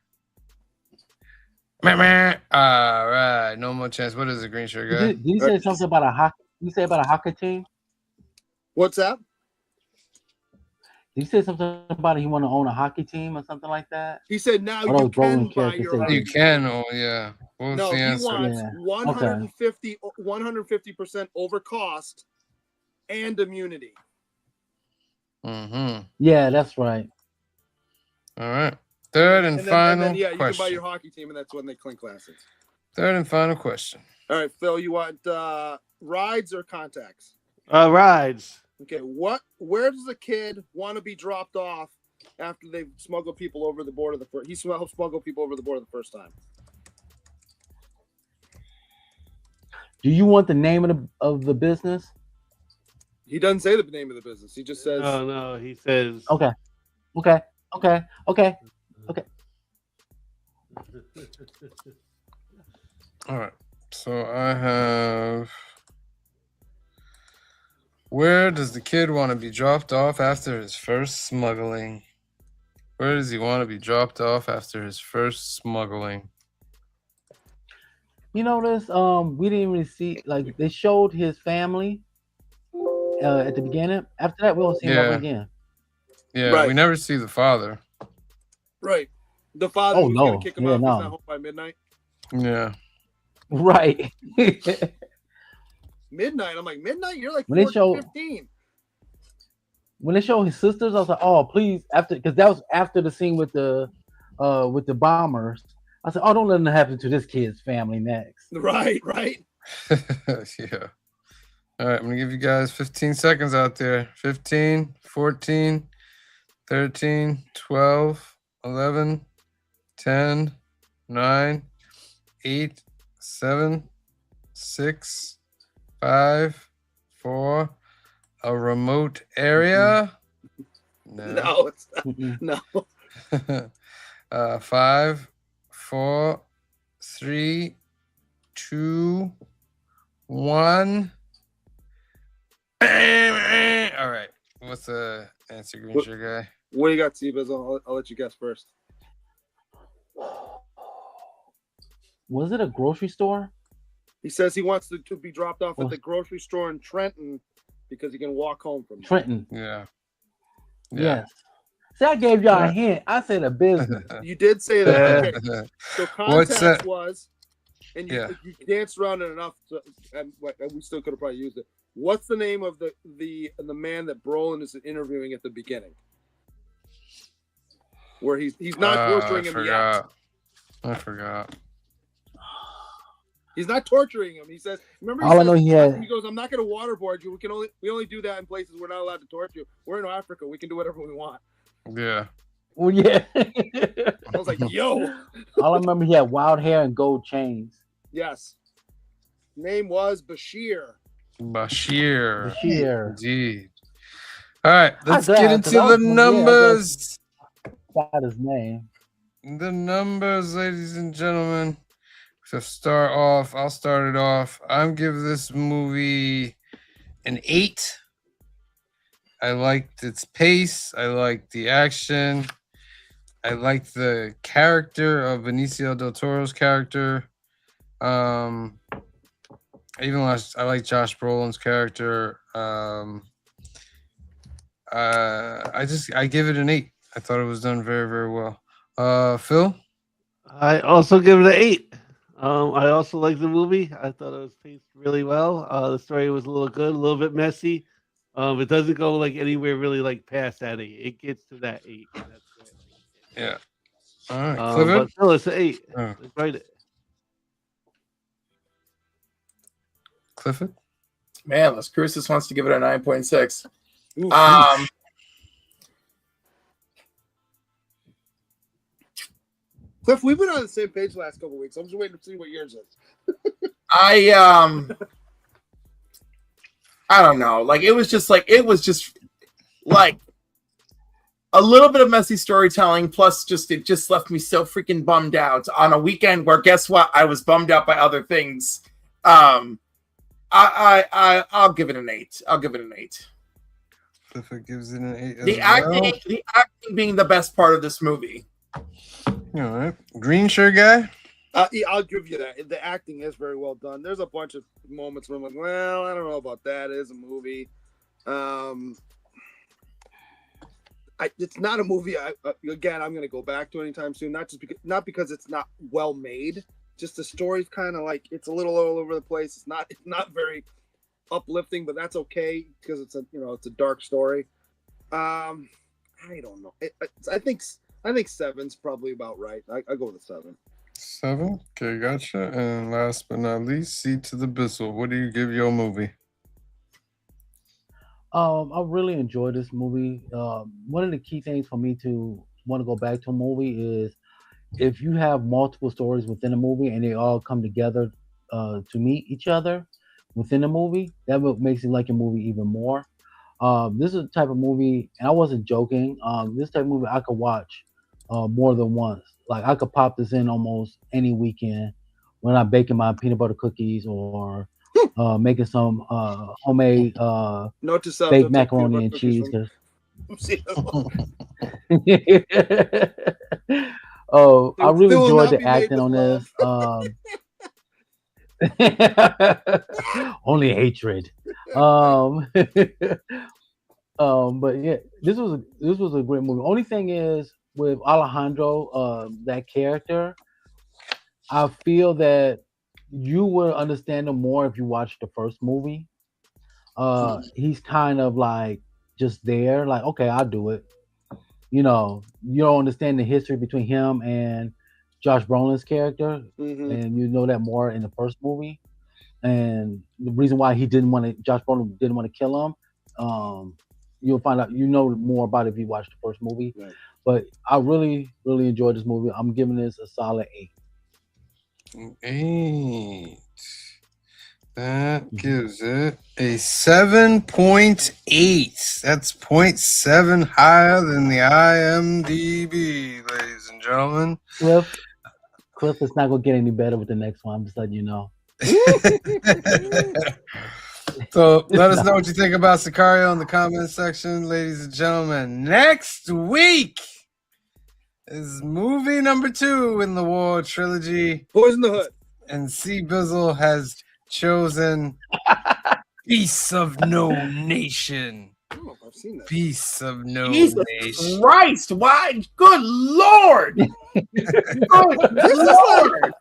All right, no more chance. What is it, Green Shirt Guy? Did you say something about a hockey? You say about a hockey team? What's that? Did you say something about he want to own a hockey team or something like that? He said now Or you those can Brolin buy characters your say hockey. You can, oh yeah. What was No, the he answer? wants 150% over cost and immunity. Mm-hmm. Yeah, that's right. All right. Third and final you can buy question. your hockey team, and that's when they clink glasses. Third and final question. All right, Phil, you want rides or contacts? Rides. Okay, where does a kid want to be dropped off after they've smuggled people over the border he smuggled people over the border the first time? Do you want the name of the business? He doesn't say the name of the business. He just says No, he says Okay. All right. So I have. Where does the kid want to be dropped off after his first smuggling? Where does he want to be dropped off after his first smuggling? You know this? We didn't even see, like, they showed his family at the beginning. After that, we don't see him ever again. Yeah, Right. we never see the father. right. The father Oh, was no. gonna kick him Yeah, out. He's no. not home by midnight. Yeah. Right. Midnight. I'm like, midnight? You're like When they 15. When they show his sisters, I was like, oh, please, after, because that was after the scene with the bombers. I said, oh, don't let them happen to this kid's family next. Right. Yeah. All right, I'm going to give you guys 15 seconds out there. 15, 14, 13, 12, 11, 10, 9, 8, 7, 6, 5, 4, a remote area. No, it's not. No. 5, 4, 3, 2, 1. All right. What's the answer, Green Shirt Guy? What do you got, T-Biz? I'll let you guess first. Was it a grocery store? He says he wants to be dropped off at the grocery store in Trenton because he can walk home from there. Trenton. Yeah. Yes. See, I gave y'all a hint. I said a business. You did say that. Okay. So What's context that? was, and you danced around it enough, and we still could have probably used it. What's the name of the man that Brolin is interviewing at the beginning? Where he's not torturing him yet. I forgot. He's not torturing him. He says, "Remember, All I know he goes, I'm not going to waterboard you. We only do that in places we're not allowed to torture you. We're in Africa. We can do whatever we want." Yeah. Well, yeah. I was like, "Yo." All I remember, he had wild hair and gold chains. Yes. Name was Bashir. Bashir. Indeed. All right, let's get into the numbers. Got his name. The numbers, ladies and gentlemen. To start off, I'll start it off. I'm giving this movie an 8. I liked its pace. I liked the action. I liked the character of Benicio del Toro's character. I like Josh Brolin's character. I give it an 8. I thought it was done very, very well. Phil? I also give it an 8. I also like the movie. I thought it was paced really well. The story was a little good, a little bit messy. It doesn't go like anywhere really like past that 8. It gets to that 8. That's it. Yeah. All right. Clifford? But still, it's an 8. Oh. Right. Clifford? Man, Las Cruces wants to give it a 9.6. Cliff, we've been on the same page the last couple of weeks. I'm just waiting to see what yours is. I don't know. Like it was just like a little bit of messy storytelling, plus it just left me so freaking bummed out on a weekend where guess what? I was bummed out by other things. I'll give it an 8. I'll give it an 8. Clifford gives it an 8. The acting being the best part of this movie. All right. Green Shirt Guy? I'll give you that. The acting is very well done. There's a bunch of moments where I'm like, well, I don't know about that. It is a movie. It's not a movie. Again, I'm going to go back to anytime soon. Not because it's not well made. Just the story's kind of like it's a little all over the place. It's not very uplifting, but that's okay because it's a dark story. I don't know. I think 7's probably about right. I go with a 7. 7? Okay, gotcha. And last but not least, C to the Bissell. What do you give your movie? I really enjoyed this movie. One of the key things for me to want to go back to a movie is if you have multiple stories within a movie and they all come together to meet each other within the movie, that makes it like a movie even more. This is the type of movie, and I wasn't joking. This type of movie I could watch more than once. Like I could pop this in almost any weekend when I'm baking my peanut butter cookies or making some homemade Note to self: baked don't take peanut macaroni butter and cookies cheese. from Seattle. Oh, I They really will enjoyed not the be made acting with on love. this. Only hatred. Um, but yeah, this was a great movie. Only thing is with Alejandro, that character, I feel that you will understand him more if you watch the first movie. He's kind of like just there, like okay, I'll do it. You don't understand the history between him and Josh Brolin's character, Mhm. and you know that more in the first movie. And the reason why Josh Brolin didn't want to kill him, um, you'll find out. You know more about it if you watch the first movie. Right. But I really, really enjoyed this movie. I'm giving this a solid 8. 8. That Mhm. gives it a 7.8. That's 0.7 higher than the IMDb, ladies and gentlemen. Cliff, it's not gonna get any better with the next one. I'm just letting you know. So let us know what you think about Sicario in the comment section, ladies and gentlemen. Next week is movie number 2 in the War trilogy, Boys in the Hood. and C Bizzle has chosen Beasts of No Nation. I don't know if I've seen that. Beasts of No Jesus Nation. Christ! Why? Good Lord! Good Lord!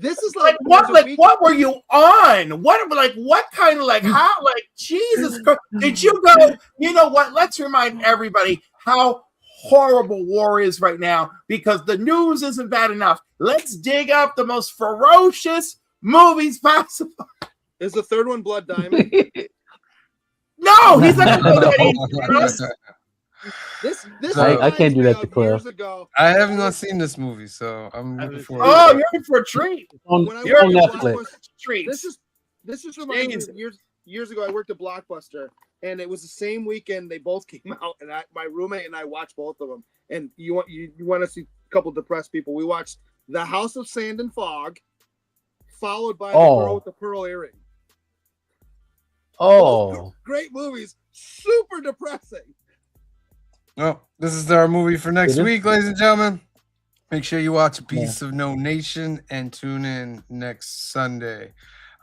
This is Like like what? there's a Like week- what were you on? What kind of like how? Like Jesus Christ! Did you go? You know what? Let's remind everybody how horrible war is right now because the news isn't bad enough. Let's dig up the most ferocious movies possible. Is the third one Blood Diamond? No, he's not gonna go that easy. This I can't do that to reminds me of Cliff. years ago. I have not seen this movie, so I'm looking forward Oh, to it. you're in for a treat. on, When I You're on in worked for at Netflix. Blockbuster- Treat. This just reminds me Jesus. of years ago. I worked at Blockbuster, and it was the same weekend they both came out, and my roommate and I watched both of them. And you want to see a couple depressed people? We watched The House of Sand and Fog, followed by The Girl with the Pearl Earring. Oh, Great movies, super depressing. Well, this is our movie for next It is. week, ladies and gentlemen. Make sure you watch Beasts of No Nation and tune in next Sunday.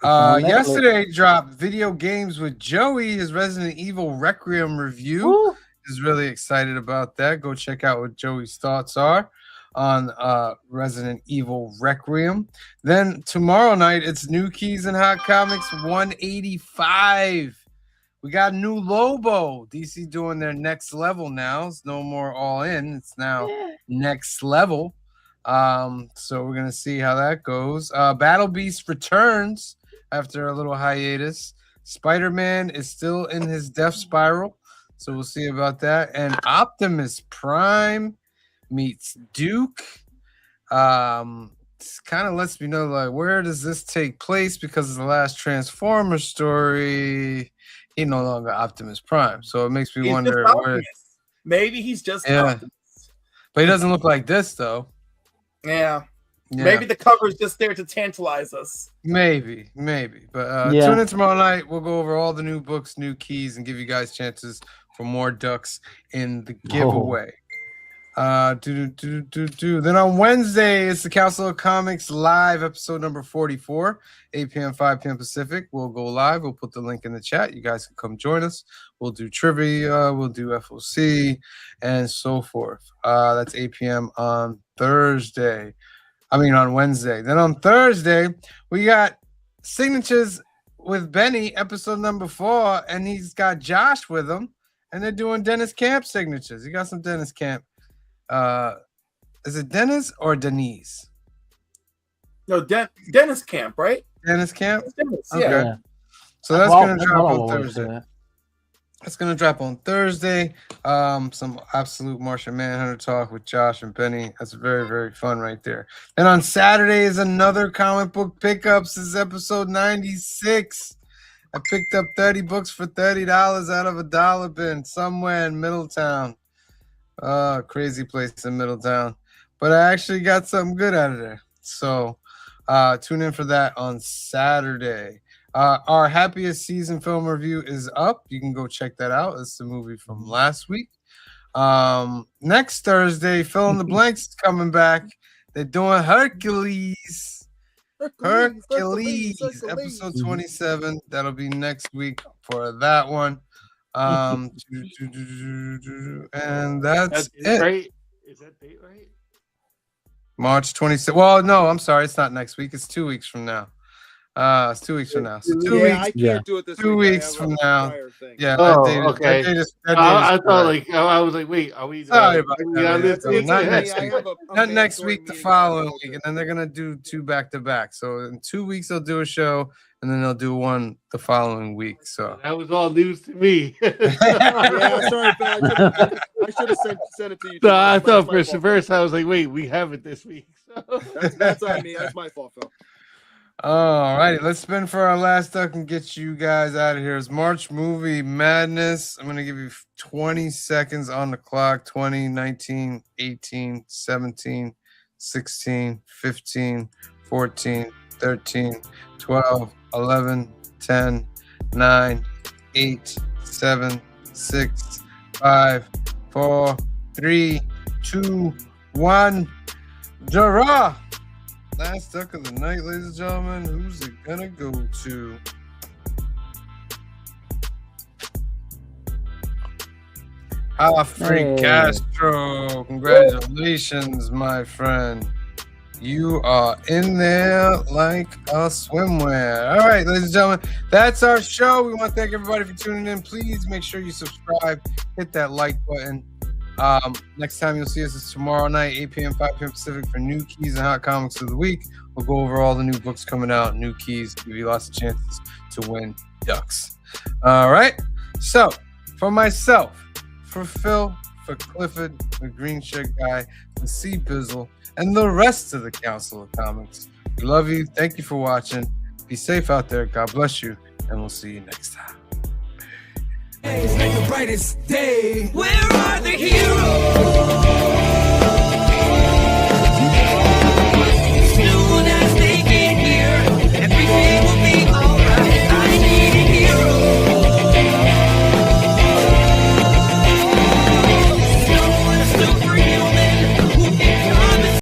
on Netflix. Yesterday dropped Video Games with Joey, his Resident Evil Requiem review. Woo. Is really excited about that. Go check out what Joey's thoughts are on Resident Evil Requiem. Then tomorrow night, it's New Keys and Hot Comics 185. We got new Lobo. DC doing their next level now. It's no more all in. It's now next level. So we're gonna see how that goes. Battle Beast returns after a little hiatus. Spider-Man is still in his death spiral, so we'll see about that. And Optimus Prime meets Duke. It kind of lets me know like where does this take place because of the last Transformers story. He no longer Optimus Prime, so it makes me He's wonder just where. Optimus. Maybe he's just Yeah. Optimus. But he doesn't look like this though. Yeah. Yeah. Maybe the cover is just there to tantalize us. Maybe. But Yeah. tune in tomorrow night. We'll go over all the new books, new keys, and give you guys chances for more ducks in the giveaway. Then on Wednesday, it's the Council of Comics live episode number 44, 8 p.m., 5 p.m. Pacific. We'll go live. We'll put the link in the chat. You guys can come join us. We'll do trivia. We'll do FOC and so forth. That's 8 p.m. on Thursday. On Wednesday. Then on Thursday, we got signatures with Benny, episode number 4, and he's got Josh with him, and they're doing Dennis Camp signatures. He got some Dennis Camp. Is it Dennis or Denise? No, Dennis Camp, right? Dennis Camp? Dennis, Okay. yeah. Yeah. So that's Well, going to that's drop all I on wanted to Thursday. say. That's gonna drop on Thursday. Some absolute Martian Manhunter talk with Josh and Benny. That's very, very fun right there. And on Saturday is another comic book pickups. This is episode 96. I picked up 30 books for $30 out of a dollar bin somewhere in Middletown. Crazy place in Middletown. But I actually got something good out of there. So tune in for that on Saturday. Our happiest season film review is up. You can go check that out. It's the movie from last week. Next Thursday, Fill in the Blanks is coming back. They're doing Hercules, episode 27. That'll be next week for that one. And that's it. Right? Is that date right? March 26th. Well, no, I'm sorry. It's not next week. It's 2 weeks from now. It's 2 weeks from now. So 2 Yeah, weeks. I can't Yeah. do it this 2 week. I weeks have from a now. prior thing. Yeah. Oh, that date okay. that date is I correct. thought like I was like, wait, are we? Sorry about are we that, on man. this So week? not Yeah. next I week. have a Not next mandatory week, the meeting following I have to week, go and to. then they're gonna do 2 back to back. So in 2 weeks they'll do a show, and then they'll do one the following week. So That was all news to me. Yeah, sorry, Phil. I should have sent it to you. No, I thought That's my first fault. I was like, wait, we have it this week. So. That's on me. That's my fault, Phil. all righty, let's spin for our last duck and get you guys out of here. It's March Movie Madness. I'm gonna give you 20 seconds on the clock. 20, 19, 18, 17, 16, 15, 14, 13, 12, 11, 10, 9, 8, 7, 6, 5, 4, 3, 2, 1. Draw! Last duck of the night, ladies and gentlemen. Who's it gonna go to? Freak Hey. Castro. Congratulations, my friend. You are in there like a swimwear. All right, ladies and gentlemen, that's our show. We want to thank everybody for tuning in. Please make sure you subscribe, hit that like button. Next time you'll see us is tomorrow night, 8 p.m., 5 p.m. Pacific for New Keys and Hot Comics of the Week. We'll go over all the new books coming out, new keys, give you lots of chances to win ducks. All right. So for myself, for Phil, for Clifford, the Green Shirt Guy, the Sea Bizzle, and the rest of the Council of Comics, we love you. Thank you for watching. Be safe out there. God bless you. And we'll see you next time. Make the brightest day. Where are the heroes?